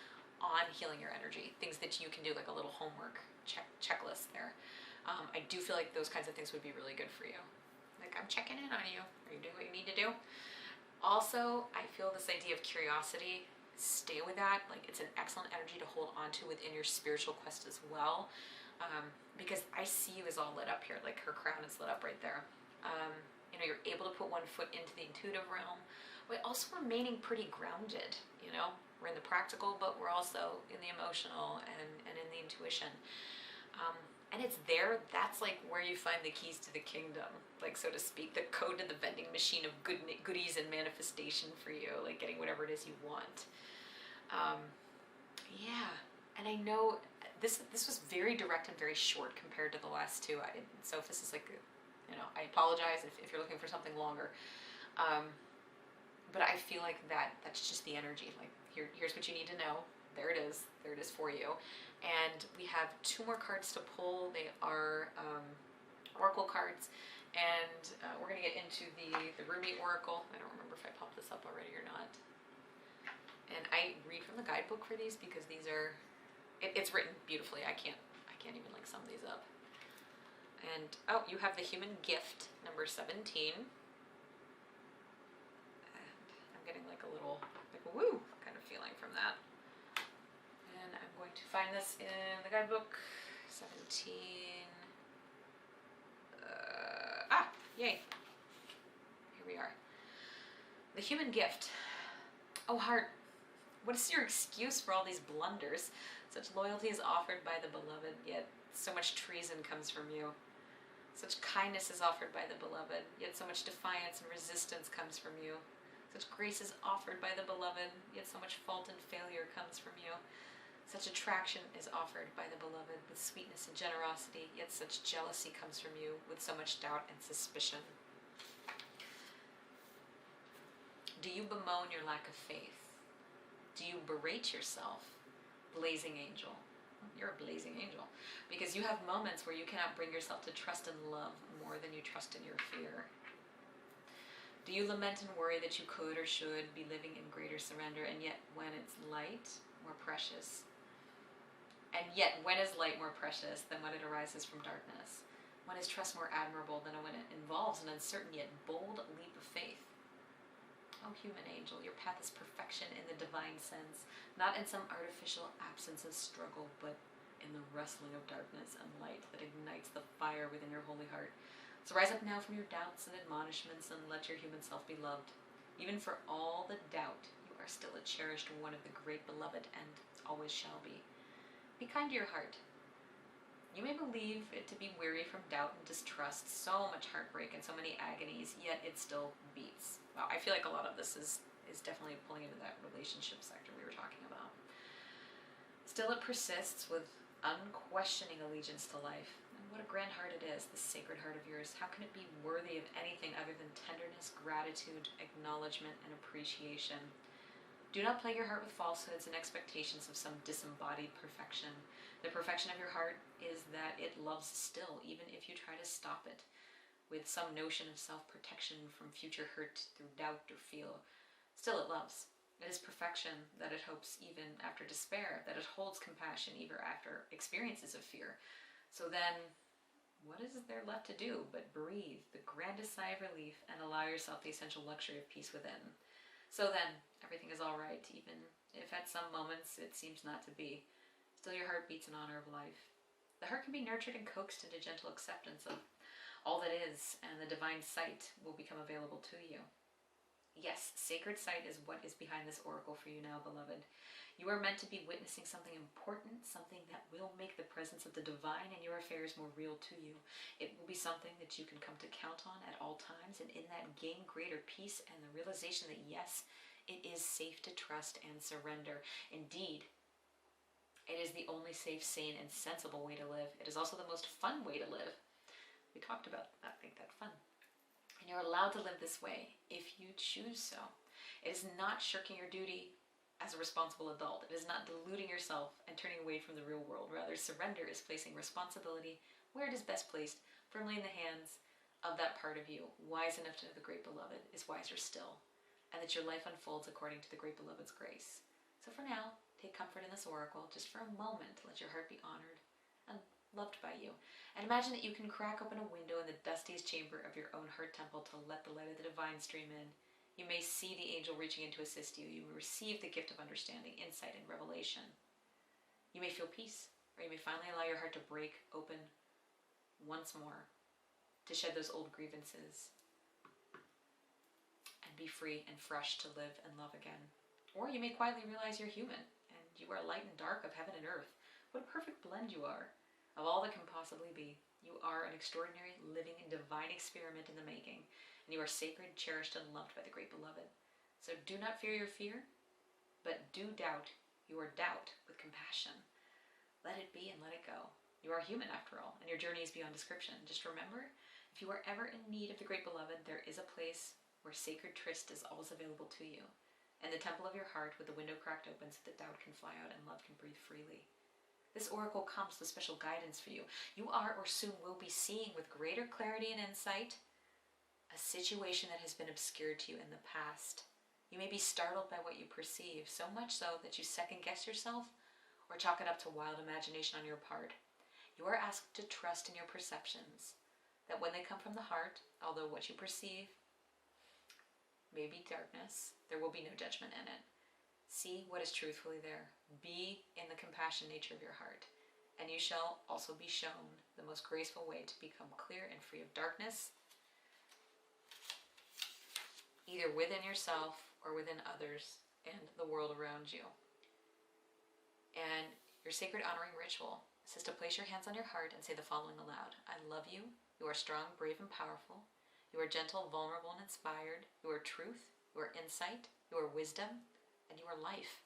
on healing your energy, things that you can do, like a little homework checklist there. I do feel like those kinds of things would be really good for you. Like, I'm checking in on you. Are you doing what you need to do? Also, I feel this idea of curiosity, stay with that. Like, it's an excellent energy to hold on to within your spiritual quest as well. Because I see you as all lit up here, like her crown is lit up right there. You know, you're able to put one foot into the intuitive realm, but also remaining pretty grounded, you know? We're in the practical, but we're also in the emotional and in the intuition. And it's there, that's like where you find the keys to the kingdom, like, so to speak, the code to the vending machine of goodies and manifestation for you, like getting whatever it is you want. Yeah, and I know this was very direct and very short compared to the last two. So if this is like, you know, I apologize if you're looking for something longer. But I feel like that's just the energy. Like, here's what you need to know. There it is. There it is for you. And we have 2 more cards to pull. They are oracle cards. And we're going to get into the Rumi oracle. I don't remember if I popped this up already or not. And I read from the guidebook for these because these are, it's written beautifully. I can't even like sum these up. And oh, you have the human gift, number 17. I'm getting like a little like woo kind of feeling from that. And I'm going to find this in the guidebook. 17. Yay. Here we are. The human gift. Oh, heart. What is your excuse for all these blunders? Such loyalty is offered by the beloved, yet so much treason comes from you. Such kindness is offered by the beloved, yet so much defiance and resistance comes from you. Such grace is offered by the beloved, yet so much fault and failure comes from you. Such attraction is offered by the beloved with sweetness and generosity, yet such jealousy comes from you with so much doubt and suspicion. Do you bemoan your lack of faith? Do you berate yourself? Blazing angel. You're a blazing angel. Because you have moments where you cannot bring yourself to trust and love more than you trust in your fear. Do you lament and worry that you could or should be living in greater surrender, and yet when it's light, more precious? And yet when is light more precious than when it arises from darkness? When is trust more admirable than when it involves an uncertain yet bold leap of faith? Oh, human angel, your path is perfection in the divine sense, not in some artificial absence of struggle, but in the wrestling of darkness and light that ignites the fire within your holy heart. So rise up now from your doubts and admonishments and let your human self be loved. Even for all the doubt, you are still a cherished one of the great beloved and always shall be. Be kind to your heart. You may believe it to be weary from doubt and distrust, so much heartbreak and so many agonies, yet it still beats. Wow, I feel like a lot of this is definitely pulling into that relationship sector we were talking about. Still it persists with unquestioning allegiance to life. And what a grand heart it is, this sacred heart of yours. How can it be worthy of anything other than tenderness, gratitude, acknowledgement, and appreciation? Do not plague your heart with falsehoods and expectations of some disembodied perfection. The perfection of your heart is that it loves still, even if you try to stop it with some notion of self-protection from future hurt through doubt or fear. Still it loves. It is perfection that it hopes even after despair, that it holds compassion even after experiences of fear. So then, what is there left to do but breathe the grandest sigh of relief and allow yourself the essential luxury of peace within? So then, everything is all right, even if at some moments it seems not to be. Still your heart beats in honor of life. The heart can be nurtured and coaxed into gentle acceptance of all that is, and the divine sight will become available to you. Yes, sacred sight is what is behind this oracle for you now, beloved. You are meant to be witnessing something important, something that will make the presence of the divine in your affairs more real to you. It will be something that you can come to count on at all times, and in that gain greater peace and the realization that yes, it is safe to trust and surrender. Indeed, it is the only safe, sane, and sensible way to live. It is also the most fun way to live. We talked about, I think, that fun. And you're allowed to live this way if you choose so. It is not shirking your duty as a responsible adult. It is not deluding yourself and turning away from the real world. Rather, surrender is placing responsibility where it is best placed, firmly in the hands of that part of you, wise enough to know the great beloved is wiser still, and that your life unfolds according to the great beloved's grace. So for now, take comfort in this oracle. Just for a moment, let your heart be honored and loved by you. And imagine that you can crack open a window in the dustiest chamber of your own heart temple to let the light of the divine stream in. You may see the angel reaching in to assist you. You will receive the gift of understanding, insight, and revelation. You may feel peace, or you may finally allow your heart to break open once more, to shed those old grievances, and be free and fresh to live and love again. Or you may quietly realize you're human, and you are light and dark of heaven and earth. What a perfect blend you are, of all that can possibly be. You are an extraordinary, living, and divine experiment in the making, and you are sacred, cherished, and loved by the great beloved. So do not fear your fear, but do doubt your doubt with compassion. Let it be and let it go. You are human after all, and your journey is beyond description. Just remember, if you are ever in need of the great beloved, there is a place where sacred tryst is always available to you, and the temple of your heart with the window cracked open so that doubt can fly out and love can breathe freely. This oracle comes with special guidance for you. You are or soon will be seeing with greater clarity and insight a situation that has been obscured to you in the past. You may be startled by what you perceive, so much so that you second guess yourself or chalk it up to wild imagination on your part. You are asked to trust in your perceptions, that when they come from the heart, although what you perceive may be darkness, there will be no judgment in it. See what is truthfully there. Be in the compassion nature of your heart, and you shall also be shown the most graceful way to become clear and free of darkness, either within yourself or within others and the world around you. And your sacred honoring ritual says to place your hands on your heart and say the following aloud. I love you. You are strong, brave, and powerful. You are gentle, vulnerable, and inspired. You are truth. You are insight. You are wisdom. And you are life.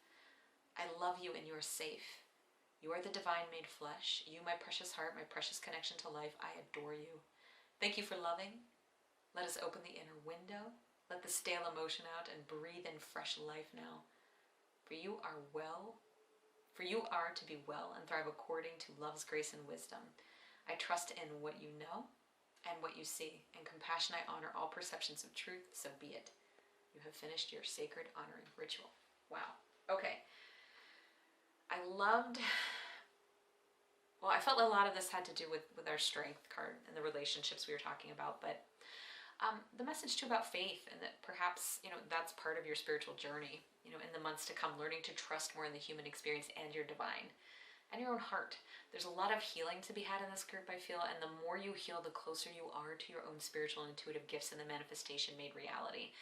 I love you and you are safe. You are the divine made flesh. You, my precious heart, my precious connection to life, I adore you. Thank you for loving. Let us open the inner window. Let the stale emotion out and breathe in fresh life now. For you are well. For you are to be well and thrive according to love's grace and wisdom. I trust in what you know and what you see. In compassion I honor all perceptions of truth, so be it. You have finished your sacred honoring ritual. Wow. Okay. I felt a lot of this had to do with our strength card and the relationships we were talking about, but the message too about faith, and that perhaps, that's part of your spiritual journey, in the months to come, learning to trust more in the human experience and your divine and your own heart. There's a lot of healing to be had in this group, I feel, and the more you heal, the closer you are to your own spiritual and intuitive gifts and the manifestation made reality.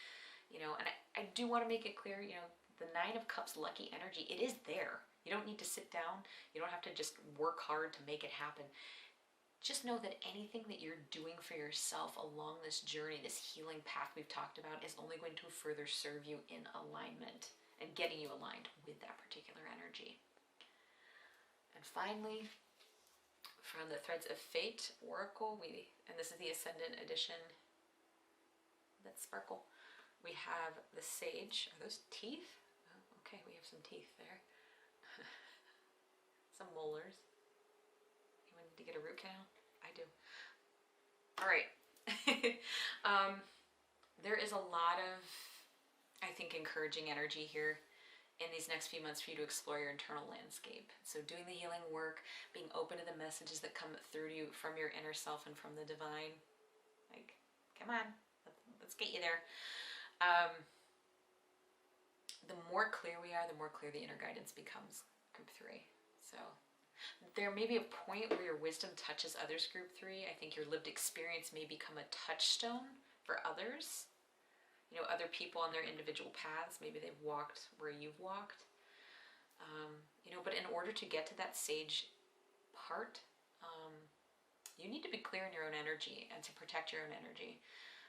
And I do want to make it clear, the Nine of Cups lucky energy, it is there. You don't need to sit down. You don't have to just work hard to make it happen. Just know that anything that you're doing for yourself along this journey, this healing path we've talked about, is only going to further serve you in alignment and getting you aligned with that particular energy. And finally, from the Threads of Fate Oracle, and this is the Ascendant edition that sparkle, we have the Sage. Are those teeth? Oh, okay, we have some teeth there. Some molars. You want to get a root canal? I do. All right. There is a lot of, I think, encouraging energy here in these next few months for you to explore your internal landscape. So doing the healing work, being open to the messages that come through to you from your inner self and from the divine. Like, come on, let's get you there. The more clear we are, the more clear the inner guidance becomes, group 3. So there may be a point where your wisdom touches others, group 3. I think your lived experience may become a touchstone for others. Other people on their individual paths. Maybe they've walked where you've walked. But in order to get to that sage part, you need to be clear in your own energy and to protect your own energy.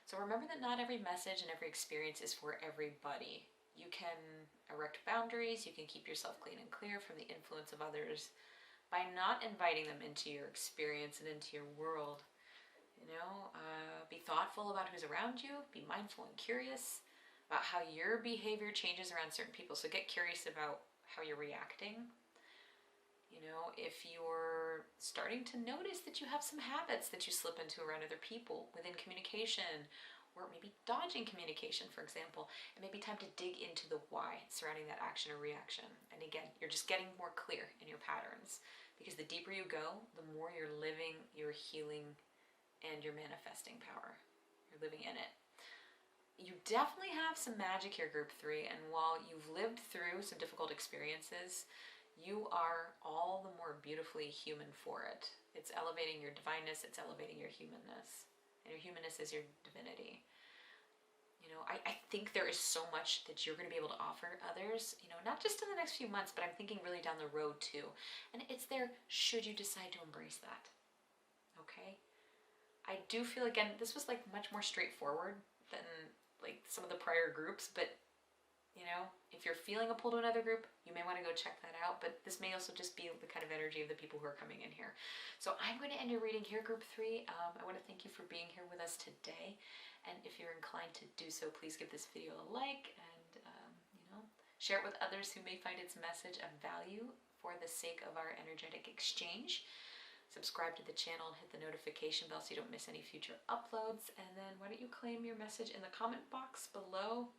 So remember that not every message and every experience is for everybody. You can erect boundaries. You can keep yourself clean and clear from the influence of others by not inviting them into your experience and into your world. Be thoughtful about who's around you. Be mindful and curious about how your behavior changes around certain people. So get curious about how you're reacting. If you're starting to notice that you have some habits that you slip into around other people within communication, or maybe dodging communication, for example, it may be time to dig into the why surrounding that action or reaction. And again, you're just getting more clear in your patterns, because the deeper you go, the more you're living your healing and your manifesting power. You're living in it. You definitely have some magic here, group 3, and while you've lived through some difficult experiences, you are all the more beautifully human for it. It's elevating your divineness, it's elevating your humanness. And your humanness is your divinity. I think there is so much that you're going to be able to offer others, not just in the next few months, but I'm thinking really down the road too. And it's there should you decide to embrace that. Okay? I do feel, again, this was much more straightforward than some of the prior groups, but You know, if you're feeling a pull to another group, you may want to go check that out, but this may also just be the kind of energy of the people who are coming in here. So I'm going to end your reading here, group 3. I want to thank you for being here with us today, and if you're inclined to do so, please give this video a like and you know, share it with others who may find its message of value for the sake of our energetic exchange. Subscribe to the channel and hit the notification bell so you don't miss any future uploads, and then why don't you claim your message in the comment box below.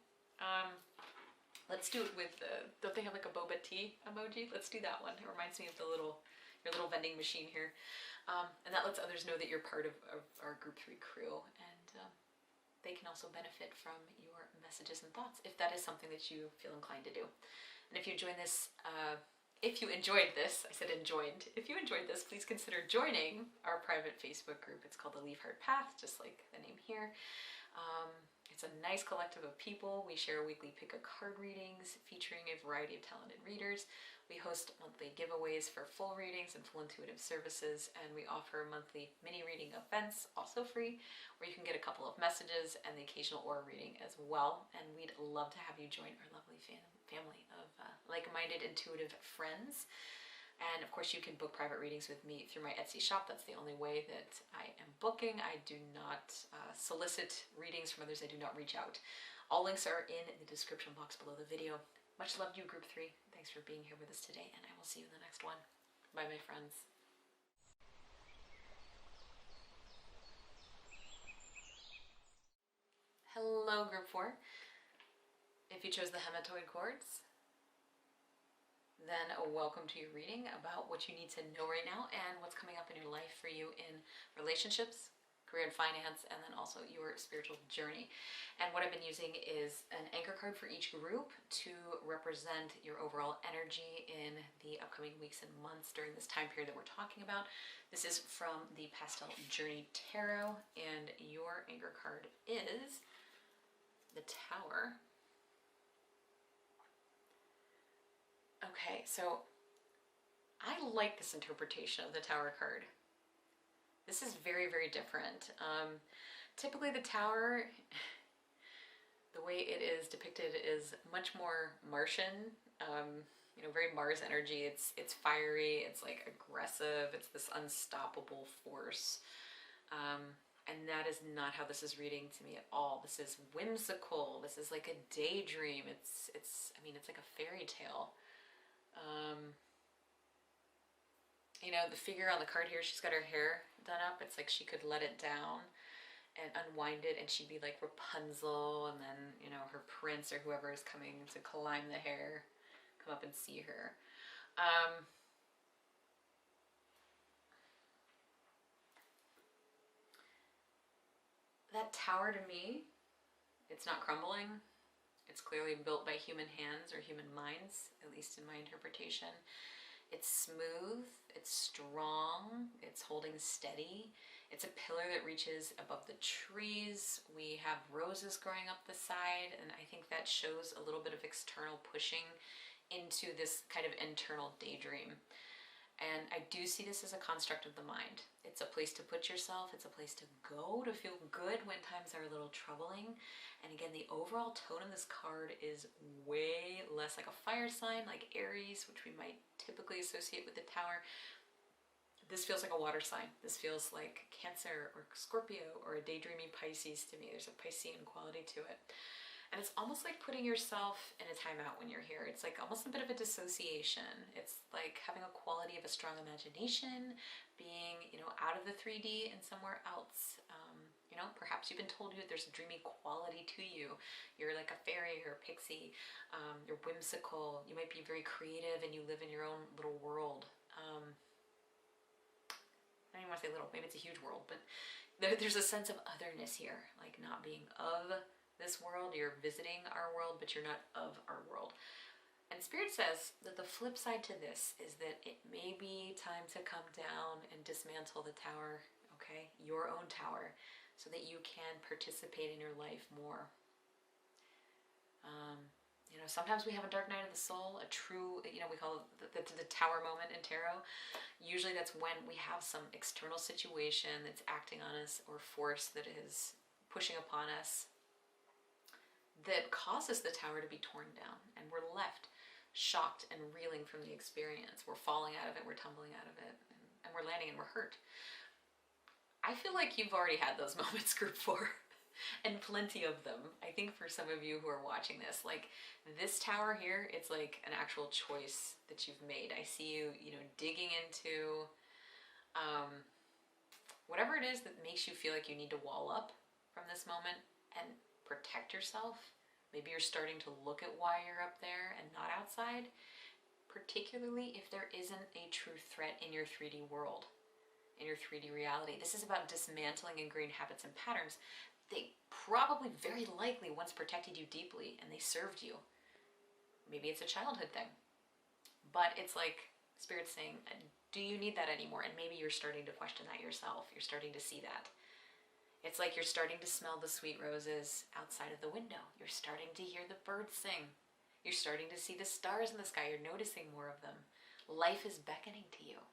Let's do it with don't they have like a boba tea emoji? Let's do that one. It reminds me of your little vending machine here. And that lets others know that you're part of our group 3 crew, and they can also benefit from your messages and thoughts if that is something that you feel inclined to do. And if you enjoyed this, I said enjoyed. If you enjoyed this, please consider joining our private Facebook group. It's called The Leaf Heart Path, just like the name here. It's a nice collective of people. We share weekly pick-a-card readings featuring a variety of talented readers. We host monthly giveaways for full readings and full intuitive services, and we offer monthly mini reading events, also free, where you can get a couple of messages and the occasional aura reading as well. And we'd love to have you join our lovely family of like-minded intuitive friends. And of course, you can book private readings with me through my Etsy shop. That's the only way that I am booking. I do not solicit readings from others. I do not reach out. All links are in the description box below the video. Much love to you, group 3. Thanks for being here with us today, and I will see you in the next one. Bye, my friends. Hello, group 4. If you chose the Hematoid Quartz, then welcome to your reading about what you need to know right now and what's coming up in your life for you in relationships, career and finance, and then also your spiritual journey. And what I've been using is an anchor card for each group to represent your overall energy in the upcoming weeks and months during this time period that we're talking about. This is from the Pastel Journey Tarot, and your anchor card is the Tower. Okay, so I like this interpretation of the Tower card. This is very, very different. Typically the Tower, the way it is depicted is much more Martian, you know, very Mars energy. It's fiery, it's like aggressive, it's this unstoppable force. And that is not how this is reading to me at all. This is whimsical. This is like a daydream. I mean, it's like a fairy tale. You know, the figure on the card here, she's got her hair done up. It's like she could let it down and unwind it, and she'd be like Rapunzel, and then, you know, her prince or whoever is coming to climb the hair, come up and see her. That tower to me, it's not crumbling. It's clearly built by human hands or human minds, at least in my interpretation. It's smooth, it's strong, it's holding steady. It's a pillar that reaches above the trees. We have roses growing up the side, and I think that shows a little bit of external pushing into this kind of internal daydream. And I do see this as a construct of the mind. It's a place to put yourself, it's a place to go to feel good when times are a little troubling. And again, the overall tone of this card is way less like a fire sign, like Aries, which we might typically associate with the Tower. This feels like a water sign. This feels like Cancer or Scorpio or a daydreamy Pisces to me. There's a Piscean quality to it. And it's almost like putting yourself in a timeout when you're here. It's like almost a bit of a dissociation. It's like having a quality of a strong imagination, being, you know, out of the 3D and somewhere else. You know, perhaps you've been told that there's a dreamy quality to you. You're like a fairy or a pixie. You're whimsical. You might be very creative and you live in your own little world. I don't even want to say little, maybe it's a huge world, but there's a sense of otherness here, like not being of this world. You're visiting our world, but you're not of our world. And Spirit says that the flip side to this is that it may be time to come down and dismantle the tower, okay? Your own tower, so that you can participate in your life more. You know, sometimes we have a dark night of the soul, a true, you know, we call it the tower moment in tarot. Usually that's when we have some external situation that's acting on us or force that is pushing upon us that causes the tower to be torn down, and we're left shocked and reeling from the experience. We're falling out of it, we're tumbling out of it, and we're landing and we're hurt. I feel like you've already had those moments, group 4, and plenty of them. I think for some of you who are watching this, like this tower here, it's like an actual choice that you've made. I see you, you know, digging into whatever it is that makes you feel like you need to wall up from this moment and protect yourself. Maybe you're starting to look at why you're up there and not outside, particularly if there isn't a true threat in your 3D world, in your 3D reality. This is about dismantling ingrained habits and patterns. They probably, very likely, once protected you deeply and they served you. Maybe it's a childhood thing, but it's like Spirit's saying, do you need that anymore? And maybe you're starting to question that yourself. You're starting to see that. It's like you're starting to smell the sweet roses outside of the window. You're starting to hear the birds sing. You're starting to see the stars in the sky. You're noticing more of them. Life is beckoning to you.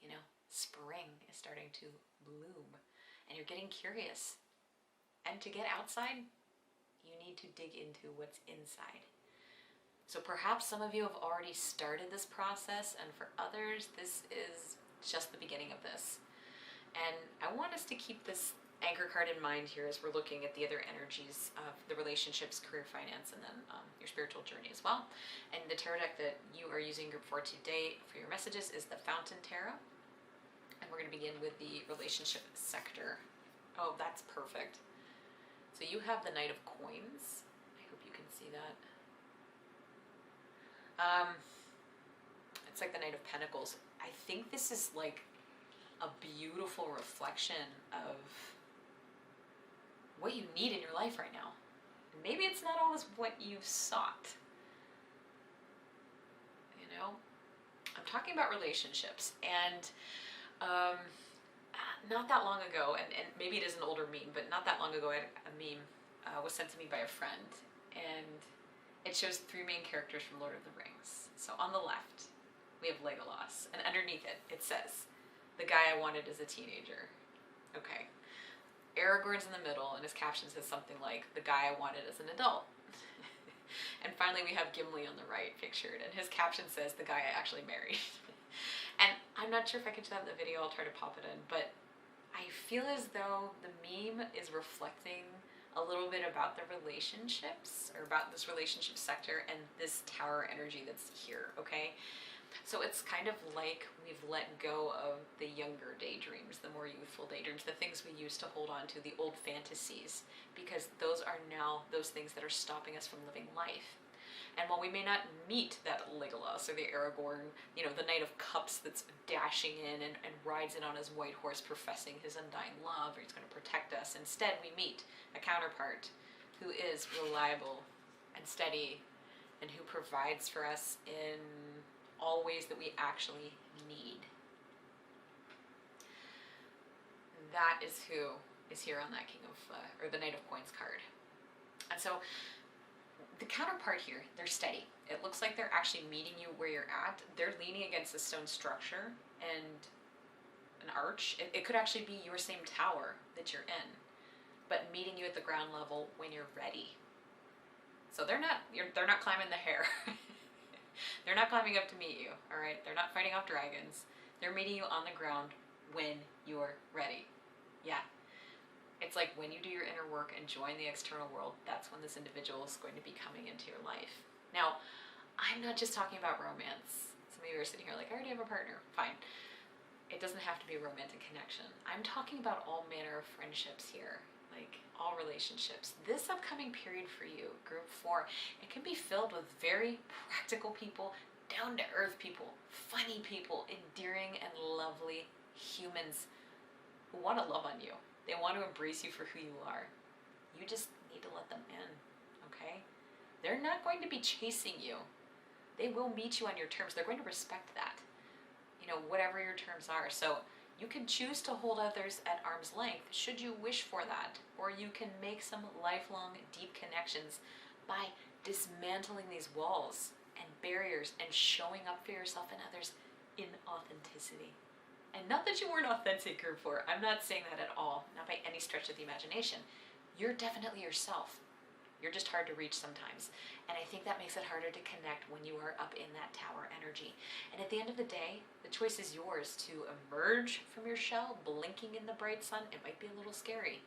You know, spring is starting to bloom and you're getting curious. And to get outside, you need to dig into what's inside. So perhaps some of you have already started this process, and for others, this is just the beginning of this. And I want us to keep this anchor card in mind here as we're looking at the other energies of the relationships, career, finance, and then your spiritual journey as well. And the tarot deck that you are using, group 4, today for your messages is the Fountain Tarot. And we're going to begin with the relationship sector. Oh, that's perfect. So you have the Knight of Coins. I hope you can see that. It's like the Knight of Pentacles. I think this is like a beautiful reflection of what you need in your life right now. Maybe it's not always what you've sought. You know? I'm talking about relationships, and not that long ago, and maybe it is an older meme, but not that long ago, a meme was sent to me by a friend, and it shows 3 main characters from Lord of the Rings. So on the left, we have Legolas, and underneath it, it says, the guy I wanted as a teenager. Okay. Aragorn's in the middle, and his caption says something like, the guy I wanted as an adult. And finally, we have Gimli on the right pictured, and his caption says, the guy I actually married. And I'm not sure if I can show that in the video, I'll try to pop it in, but I feel as though the meme is reflecting a little bit about the relationships, or about this relationship sector and this tower energy that's here, okay? So it's kind of like we've let go of the younger daydreams, the more youthful daydreams, the things we used to hold on to, the old fantasies, because those are now those things that are stopping us from living life. And while we may not meet that Legolas or the Aragorn, you know, the Knight of Cups that's dashing in and rides in on his white horse professing his undying love, or he's going to protect us, instead we meet a counterpart who is reliable and steady and who provides for us in all ways that we actually need. That is who is here on that King of, or the Knight of Coins card. And so the counterpart here, they're steady. It looks like they're actually meeting you where you're at. They're leaning against a stone structure and an arch. It could actually be your same tower that you're in, but meeting you at the ground level when you're ready. So they're not climbing the hair. They're not climbing up to meet you, all right? They're not fighting off dragons. They're meeting you on the ground when you're ready. Yeah. It's like when you do your inner work and join the external world, that's when this individual is going to be coming into your life. Now, I'm not just talking about romance. Some of you are sitting here like, I already have a partner. Fine. It doesn't have to be a romantic connection. I'm talking about all manner of friendships here, like all relationships. This upcoming period for you, group 4, it can be filled with very practical people, down-to-earth people, funny people, endearing and lovely humans who want to love on you. They want to embrace you for who you are. You just need to let them in, okay? They're not going to be chasing you. They will meet you on your terms. They're going to respect that, you know, whatever your terms are. So you can choose to hold others at arm's length should you wish for that, or you can make some lifelong deep connections by dismantling these walls and barriers and showing up for yourself and others in authenticity. And not that you weren't authentic, group 4. I'm not saying that at all, not by any stretch of the imagination. You're definitely yourself. You're just hard to reach sometimes. And I think that makes it harder to connect when you are up in that tower energy. And at the end of the day, the choice is yours to emerge from your shell, blinking in the bright sun. It might be a little scary,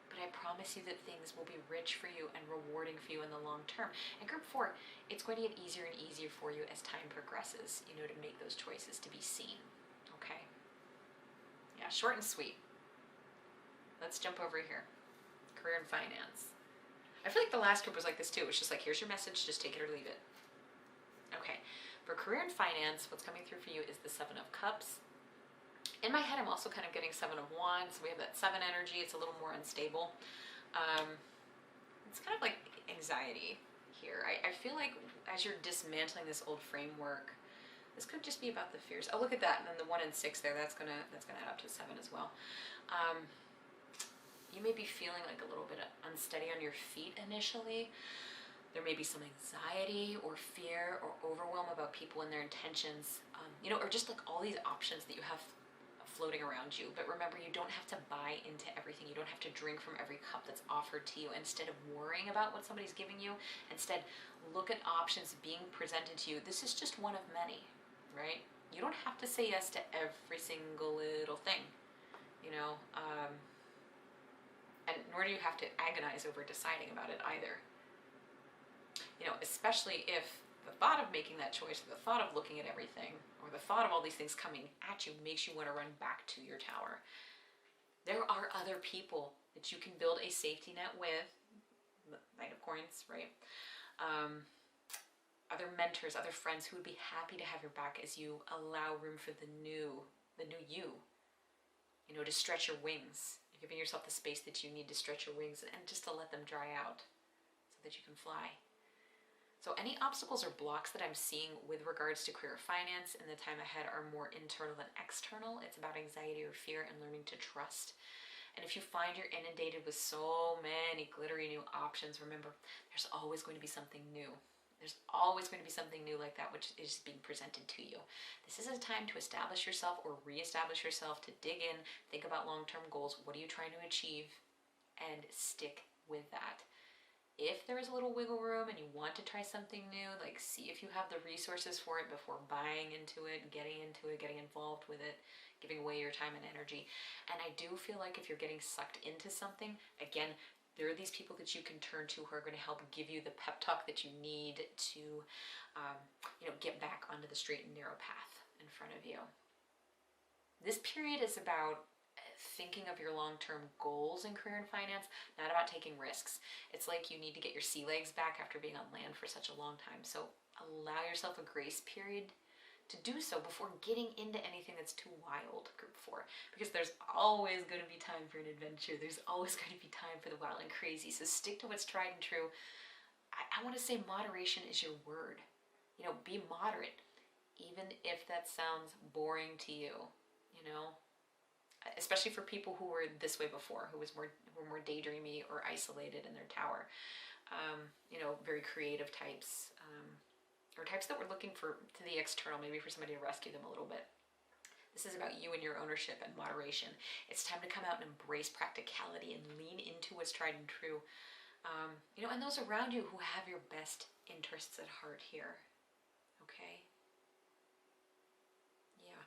but I promise you that things will be rich for you and rewarding for you in the long term. And group 4, it's going to get easier and easier for you as time progresses, you know, to make those choices, to be seen. Okay? Yeah, short and sweet. Let's jump over here. Career and finance. I feel like the last group was like this too. It's just like, here's your message, just take it or leave it. Okay, for career and finance, what's coming through for you is the 7 of Cups. In my head, I'm also kind of getting 7 of Wands. We have that 7 energy. It's a little more unstable. It's kind of like anxiety here. I feel like as you're dismantling this old framework, this could just be about the fears. Oh, look at that. And then the 1 and 6 there, that's gonna add up to 7 as well. You may be feeling like a little bit unsteady on your feet initially. There may be some anxiety or fear or overwhelm about people and their intentions, you know, or just like all these options that you have floating around you. But remember, you don't have to buy into everything. You don't have to drink from every cup that's offered to you. Instead of worrying about what somebody's giving you, instead look at options being presented to you. This is just one of many, right? You don't have to say yes to every single little thing, you know, and nor do you have to agonize over deciding about it either. You know, especially if the thought of making that choice, or the thought of looking at everything, or the thought of all these things coming at you makes you want to run back to your tower. There are other people that you can build a safety net with, the Knight of Coins, right? Other mentors, other friends who would be happy to have your back as you allow room for the new you, you know, to stretch your wings. You're giving yourself the space that you need to stretch your wings and just to let them dry out so that you can fly. So any obstacles or blocks that I'm seeing with regards to career or finance in the time ahead are more internal than external. It's about anxiety or fear and learning to trust. And if you find you're inundated with so many glittery new options, remember, there's always going to be something new. There's always going to be something new like that which is being presented to you. This is a time to establish yourself or reestablish yourself, to dig in, think about long-term goals. What are you trying to achieve? And stick with that. If there is a little wiggle room and you want to try something new, like see if you have the resources for it before buying into it, getting involved with it, giving away your time and energy. And I do feel like if you're getting sucked into something, again, there are these people that you can turn to who are going to help give you the pep talk that you need to, you know, get back onto the straight and narrow path in front of you. This period is about thinking of your long-term goals in career and finance, not about taking risks. It's like you need to get your sea legs back after being on land for such a long time. So allow yourself a grace period to do so before getting into anything that's too wild, group 4, because there's always going to be time for an adventure. There's always going to be time for the wild and crazy. So stick to what's tried and true. I want to say moderation is your word. You know, be moderate, even if that sounds boring to you, you know, especially for people who were this way before, who were more daydreamy or isolated in their tower, you know, very creative types, or types that were looking to the external, maybe for somebody to rescue them a little bit. This is about you and your ownership and moderation. It's time to come out and embrace practicality and lean into what's tried and true. You know, and those around you who have your best interests at heart here. Okay? Yeah.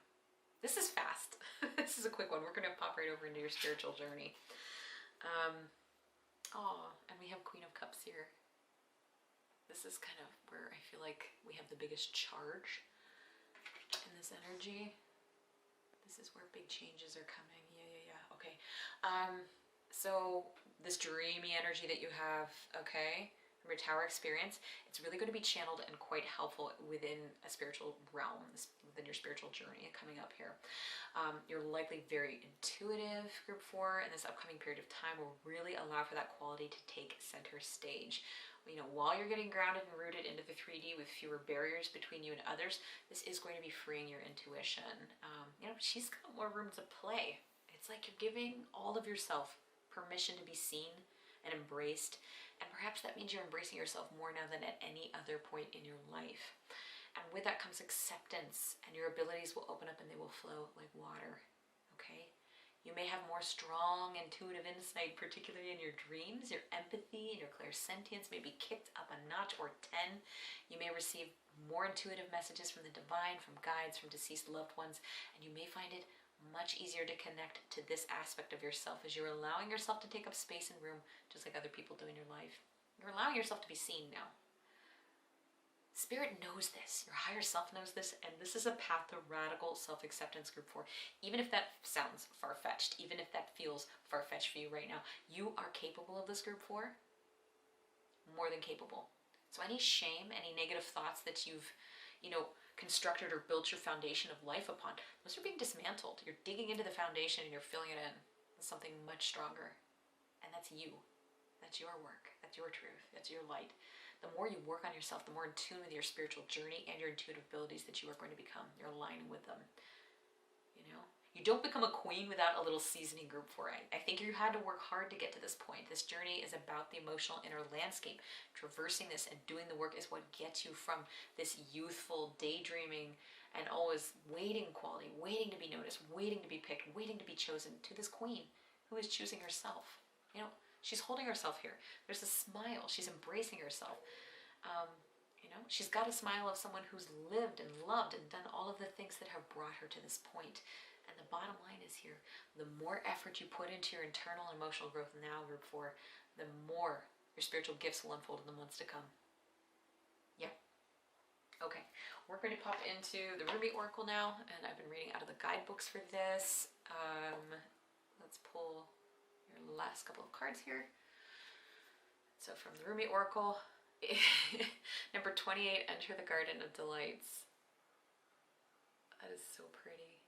This is fast. This is a quick one. We're going to pop right over into your spiritual journey. And we have Queen of Cups here. This is kind of where I feel like we have the biggest charge in this energy. This is where big changes are coming. Yeah. Okay. So this dreamy energy that you have, okay, from your tower experience, it's really going to be channeled and quite helpful within a spiritual realm, within your spiritual journey coming up here. You're likely very intuitive, group 4, and this upcoming period of time will really allow for that quality to take center stage. You know, while you're getting grounded and rooted into the 3D with fewer barriers between you and others, this is going to be freeing your intuition. You know, she's got more room to play. It's like you're giving all of yourself permission to be seen and embraced, and perhaps that means you're embracing yourself more now than at any other point in your life. And with that comes acceptance, and your abilities will open up and they will flow like water, okay? You may have more strong intuitive insight, particularly in your dreams. Your empathy and your clairsentience may be kicked up a notch or 10. You may receive more intuitive messages from the divine, from guides, from deceased loved ones, and you may find it much easier to connect to this aspect of yourself as you're allowing yourself to take up space and room, just like other people do in your life. You're allowing yourself to be seen now. Spirit knows this, your higher self knows this, and this is a path to radical self-acceptance, group 4. Even if that sounds far-fetched, even if that feels far-fetched for you right now, you are capable of this, group 4. More than capable. So any shame, any negative thoughts that you've, constructed or built your foundation of life upon, those are being dismantled. You're digging into the foundation and you're filling it in with something much stronger. And that's you. That's your work. That's your truth. That's your light. The more you work on yourself, the more in tune with your spiritual journey and your intuitive abilities that you are going to become. You're aligning with them. You don't become a queen without a little seasoning, group 4. I think you had to work hard to get to this point. This journey is about the emotional inner landscape. Traversing this and doing the work is what gets you from this youthful daydreaming and always waiting quality, waiting to be noticed, waiting to be picked, waiting to be chosen, to this queen who is choosing herself. She's holding herself here. There's a smile. She's embracing herself. She's got a smile of someone who's lived and loved and done all of the things that have brought her to this point. And the bottom line is here, the more effort you put into your internal and emotional growth now, group 4, the more your spiritual gifts will unfold in the months to come. Yeah. Okay, we're going to pop into the Rumi Oracle now, and I've been reading out of the guidebooks for this. Let's pull your last couple of cards here. So from the Rumi Oracle, number 28, Enter the Garden of Delights. That is so pretty.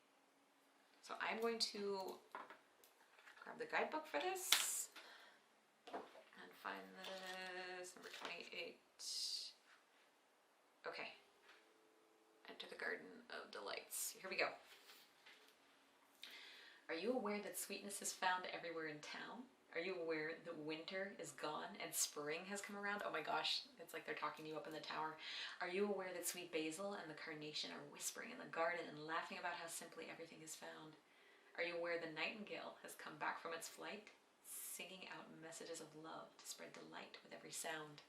So I'm going to grab the guidebook for this and find this, number 28. Okay. Enter the Garden of Delights. Here we go. Are you aware that sweetness is found everywhere in town? Are you aware that winter is gone and spring has come around? Oh my gosh, it's like they're talking to you up in the tower. Are you aware that sweet basil and the carnation are whispering in the garden and laughing about how simply everything is found? Are you aware the nightingale has come back from its flight, singing out messages of love to spread delight with every sound?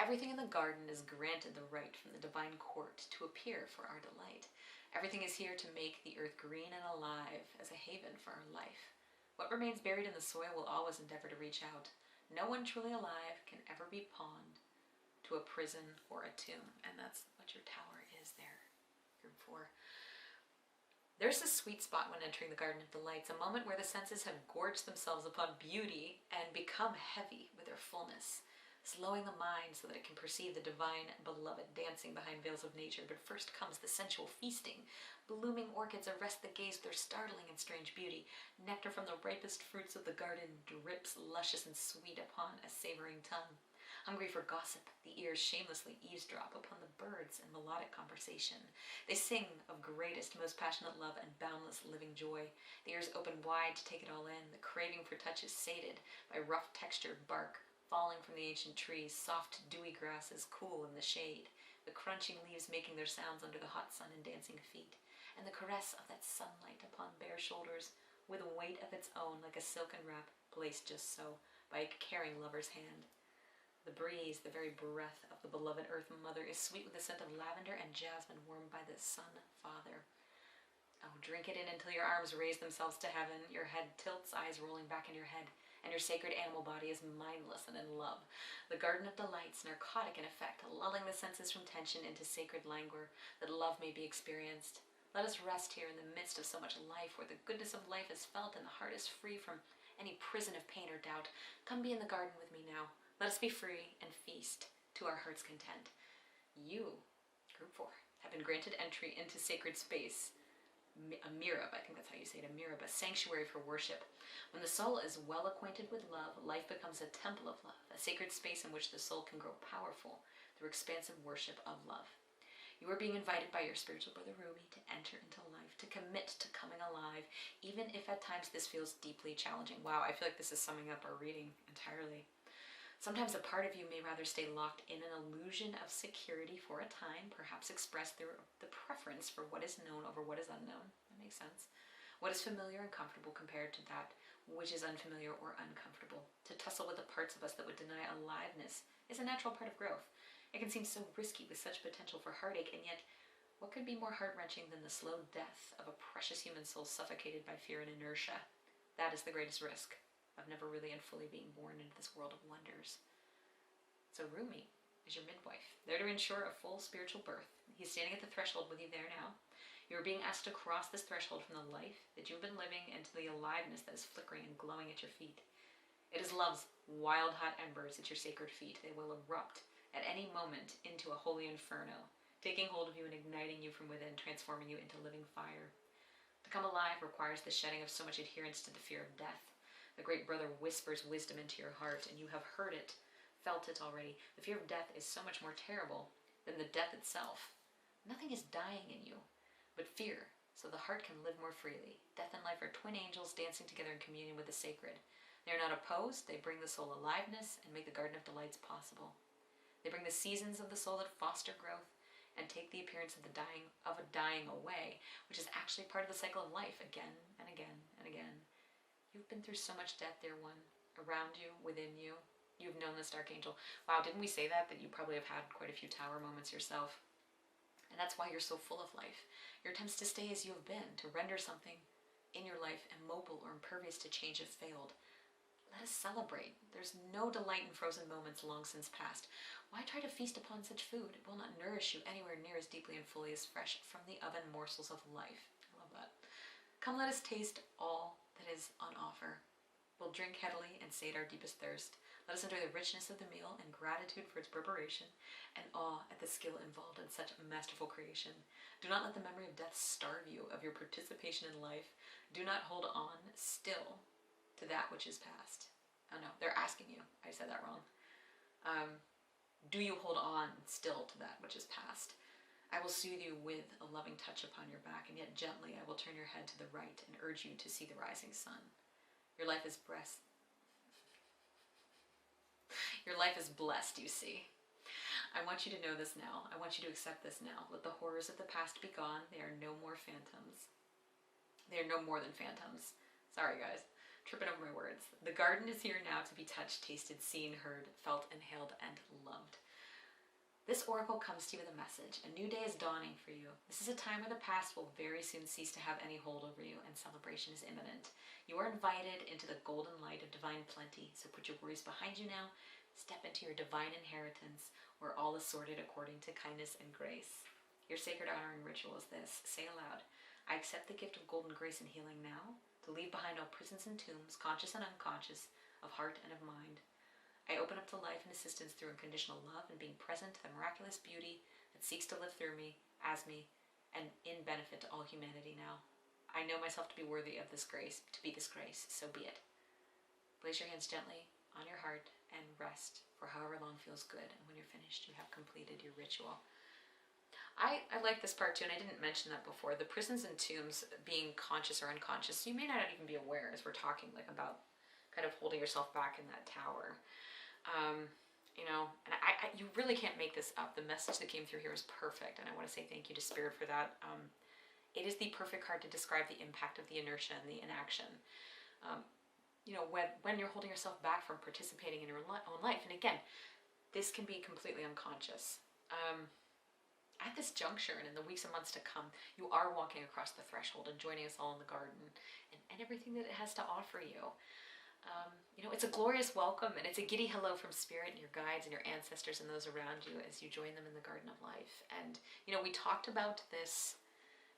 Everything in the garden is granted the right from the divine court to appear for our delight. Everything is here to make the earth green and alive as a haven for our life. What remains buried in the soil will always endeavor to reach out. No one truly alive can ever be pawned to a prison or a tomb. And that's what your tower is there, group 4. There's a sweet spot when entering the Garden of Delights, a moment where the senses have gorged themselves upon beauty and become heavy with their fullness, slowing the mind so that it can perceive the divine beloved dancing behind veils of nature. But first comes the sensual feasting. Blooming orchids arrest the gaze with their startling and strange beauty. Nectar from the ripest fruits of the garden drips luscious and sweet upon a savoring tongue. Hungry for gossip, the ears shamelessly eavesdrop upon the birds in melodic conversation. They sing of greatest, most passionate love and boundless living joy. The ears open wide to take it all in. The craving for touch is sated by rough textured bark falling from the ancient trees, soft dewy grasses cool in the shade, the crunching leaves making their sounds under the hot sun and dancing feet, and the caress of that sunlight upon bare shoulders with a weight of its own like a silken wrap placed just so by a caring lover's hand. The breeze, the very breath of the beloved Earth Mother, is sweet with the scent of lavender and jasmine warmed by the Sun Father. Oh, drink it in until your arms raise themselves to heaven, your head tilts, eyes rolling back in your head, and your sacred animal body is mindless and in love. The Garden of Delights, narcotic in effect, lulling the senses from tension into sacred languor, that love may be experienced. Let us rest here in the midst of so much life, where the goodness of life is felt and the heart is free from any prison of pain or doubt. Come be in the garden with me now. Let us be free and feast to our heart's content. You, group 4, have been granted entry into sacred space, a mirab, I think that's how you say it, a mirab, a sanctuary for worship. When the soul is well acquainted with love, life becomes a temple of love, a sacred space in which the soul can grow powerful through expansive worship of love. You are being invited by your spiritual brother Rumi to enter into life, to commit to coming alive, even if at times this feels deeply challenging. Wow, I feel like this is summing up our reading entirely. Sometimes a part of you may rather stay locked in an illusion of security for a time, perhaps expressed through the preference for what is known over what is unknown. That makes sense. What is familiar and comfortable compared to that which is unfamiliar or uncomfortable? To tussle with the parts of us that would deny aliveness is a natural part of growth. It can seem so risky with such potential for heartache, and yet what could be more heart-wrenching than the slow death of a precious human soul suffocated by fear and inertia? That is the greatest risk of never really and fully being born into this world of wonders. So Rumi is your midwife, there to ensure a full spiritual birth. He's standing at the threshold with you there now. You're being asked to cross this threshold from the life that you've been living into the aliveness that is flickering and glowing at your feet. It is love's wild hot embers at your sacred feet. They will erupt at any moment into a holy inferno, taking hold of you and igniting you from within, transforming you into living fire. To come alive requires the shedding of so much adherence to the fear of death. The great brother whispers wisdom into your heart, and you have heard it, felt it already. The fear of death is so much more terrible than the death itself. Nothing is dying in you but fear, so the heart can live more freely. Death and life are twin angels dancing together in communion with the sacred. They are not opposed. They bring the soul aliveness and make the garden of delights possible. They bring the seasons of the soul that foster growth and take the appearance of a dying away, which is actually part of the cycle of life, again and again and again. You've been through so much death, dear one, around you, within you. You've known this dark angel. Wow, didn't we say that you probably have had quite a few tower moments yourself? And that's why you're so full of life. Your attempts to stay as you have been, to render something in your life immobile or impervious to change have failed. Let us celebrate. There's no delight in frozen moments long since past. Why try to feast upon such food? It will not nourish you anywhere near as deeply and fully as fresh from the oven morsels of life. I love that. Come, let us taste all that is on offer. We'll drink heavily and sate our deepest thirst. Let us enjoy the richness of the meal and gratitude for its preparation and awe at the skill involved in such masterful creation. Do not let the memory of death starve you of your participation in life. Do not hold on still to that which is past. Oh no, they're asking you. I said that wrong. Do you hold on still to that which is past? I will soothe you with a loving touch upon your back, and yet gently I will turn your head to the right and urge you to see the rising sun. Your life is blessed. Your life is blessed, you see. I want you to know this now. I want you to accept this now. Let the horrors of the past be gone. They are no more phantoms. They are no more than phantoms. Sorry, guys. Tripping over my words. The garden is here now to be touched, tasted, seen, heard, felt, inhaled, and loved. This oracle comes to you with a message. A new day is dawning for you. This is a time where the past will very soon cease to have any hold over you, and celebration is imminent. You are invited into the golden light of divine plenty, so put your worries behind you now. Step into your divine inheritance, where all is sorted according to kindness and grace. Your sacred honoring ritual is this. Say aloud, I accept the gift of golden grace and healing now, to leave behind all prisons and tombs, conscious and unconscious, of heart and of mind. I open up to life and assistance through unconditional love and being present to the miraculous beauty that seeks to live through me, as me, and in benefit to all humanity now. I know myself to be worthy of this grace, to be this grace, so be it. Place your hands gently on your heart and rest for however long feels good, and when you're finished, you have completed your ritual. I like this part too, and I didn't mention that before. The prisons and tombs, being conscious or unconscious, you may not even be aware as we're talking like about kind of holding yourself back in that tower. You know, and you really can't make this up. The message that came through here was perfect, and I want to say thank you to Spirit for that. It is the perfect card to describe the impact of the inertia and the inaction. You know, when you're holding yourself back from participating in your own life, and again, this can be completely unconscious. At this juncture and in the weeks and months to come, you are walking across the threshold and joining us all in the garden and everything that it has to offer you. You know, it's a glorious welcome, and it's a giddy hello from Spirit and your guides and your ancestors and those around you as you join them in the garden of life. And, you know, we talked about this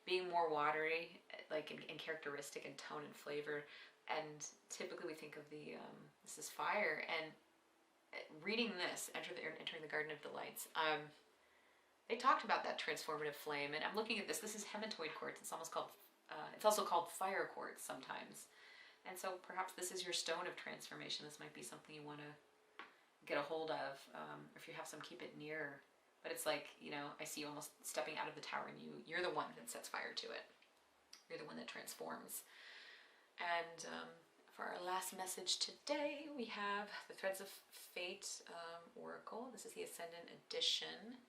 being more watery, like in characteristic and tone and flavor. And typically we think of this is fire. And reading this, entering the Garden of Delights, they talked about that transformative flame. And I'm looking at this. This is Hematoid quartz. It's also called fire quartz sometimes. And so perhaps this is your stone of transformation. This might be something you want to get a hold of. If you have some, keep it near. But it's like, you know, I see you almost stepping out of the tower, and you're the one that sets fire to it. You're the one that transforms. And for our last message today, we have the Threads of Fate Oracle. This is the Ascendant edition.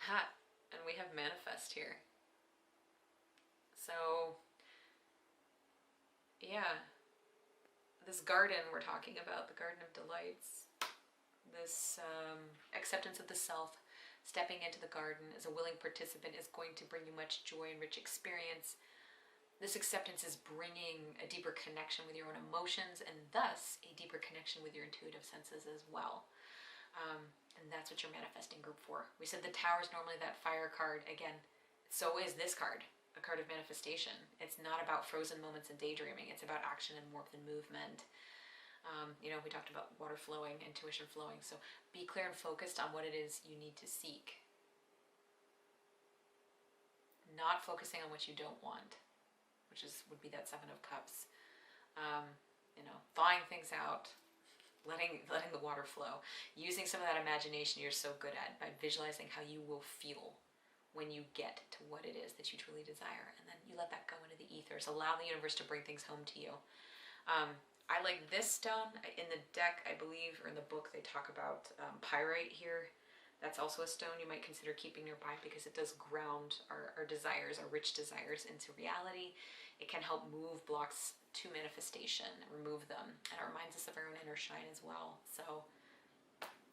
And we have Manifest here. So, yeah, this garden we're talking about, the Garden of Delights, this acceptance of the self, stepping into the garden as a willing participant is going to bring you much joy and rich experience. This acceptance is bringing a deeper connection with your own emotions and thus a deeper connection with your intuitive senses as well. And that's what you're manifesting group 4. We said the Tower is normally that fire card. Again, so is this card, a card of manifestation. It's not about frozen moments and daydreaming. It's about action and warmth and movement. You know, we talked about water flowing, intuition flowing. So be clear and focused on what it is you need to seek. Not focusing on what you don't want, which would be that 7 of Cups. You know, thawing things out, letting the water flow, using some of that imagination you're so good at by visualizing how you will feel when you get to what it is that you truly desire, and then you let that go into the ethers. Allow the universe to bring things home to you. I like this stone. In the deck, I believe, or in the book, they talk about pyrite here. That's also a stone you might consider keeping nearby because it does ground our desires, our rich desires, into reality. It can help move blocks to manifestation, remove them, and it reminds us of our own inner shine as well. So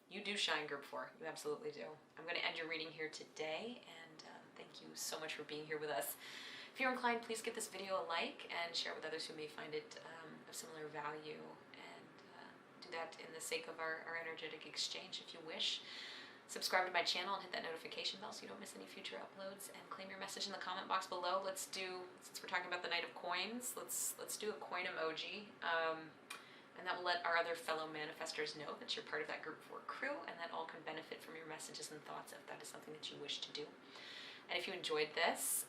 you do shine, group 4. You absolutely do. I'm going to end your reading here today, and thank you so much for being here with us. If you're inclined, please give this video a like and share it with others who may find it of similar value, and do that in the sake of our energetic exchange if you wish. Subscribe to my channel and hit that notification bell so you don't miss any future uploads, and claim your message in the comment box below. Let's do, since we're talking about the Knight of Coins, let's do a coin emoji, and that will let our other fellow manifestors know that you're part of that group 4 crew, and that all can benefit from your messages and thoughts if that is something that you wish to do. And if you enjoyed this,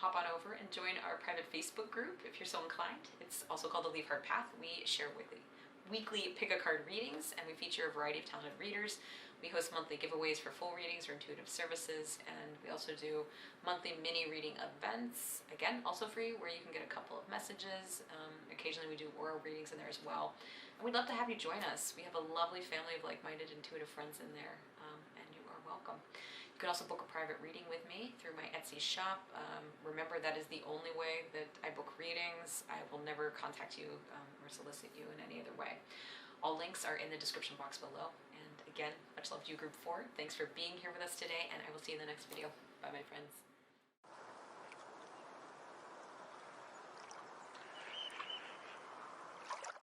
hop on over and join our private Facebook group if you're so inclined. It's also called the WISHLIST. We share weekly pick-a-card readings, and we feature a variety of talented readers. We host monthly giveaways for full readings or intuitive services, and we also do monthly mini reading events, again, also free, where you can get a couple of messages. Occasionally we do oral readings in there as well. And we'd love to have you join us. We have a lovely family of like-minded intuitive friends in there, and you are welcome. You can also book a private reading with me through my Etsy shop. Remember, that is the only way that I book readings. I will never contact you or solicit you in any other way. All links are in the description box below. And again, much love to you, group 4. Thanks for being here with us today, and I will see you in the next video. Bye, my friends.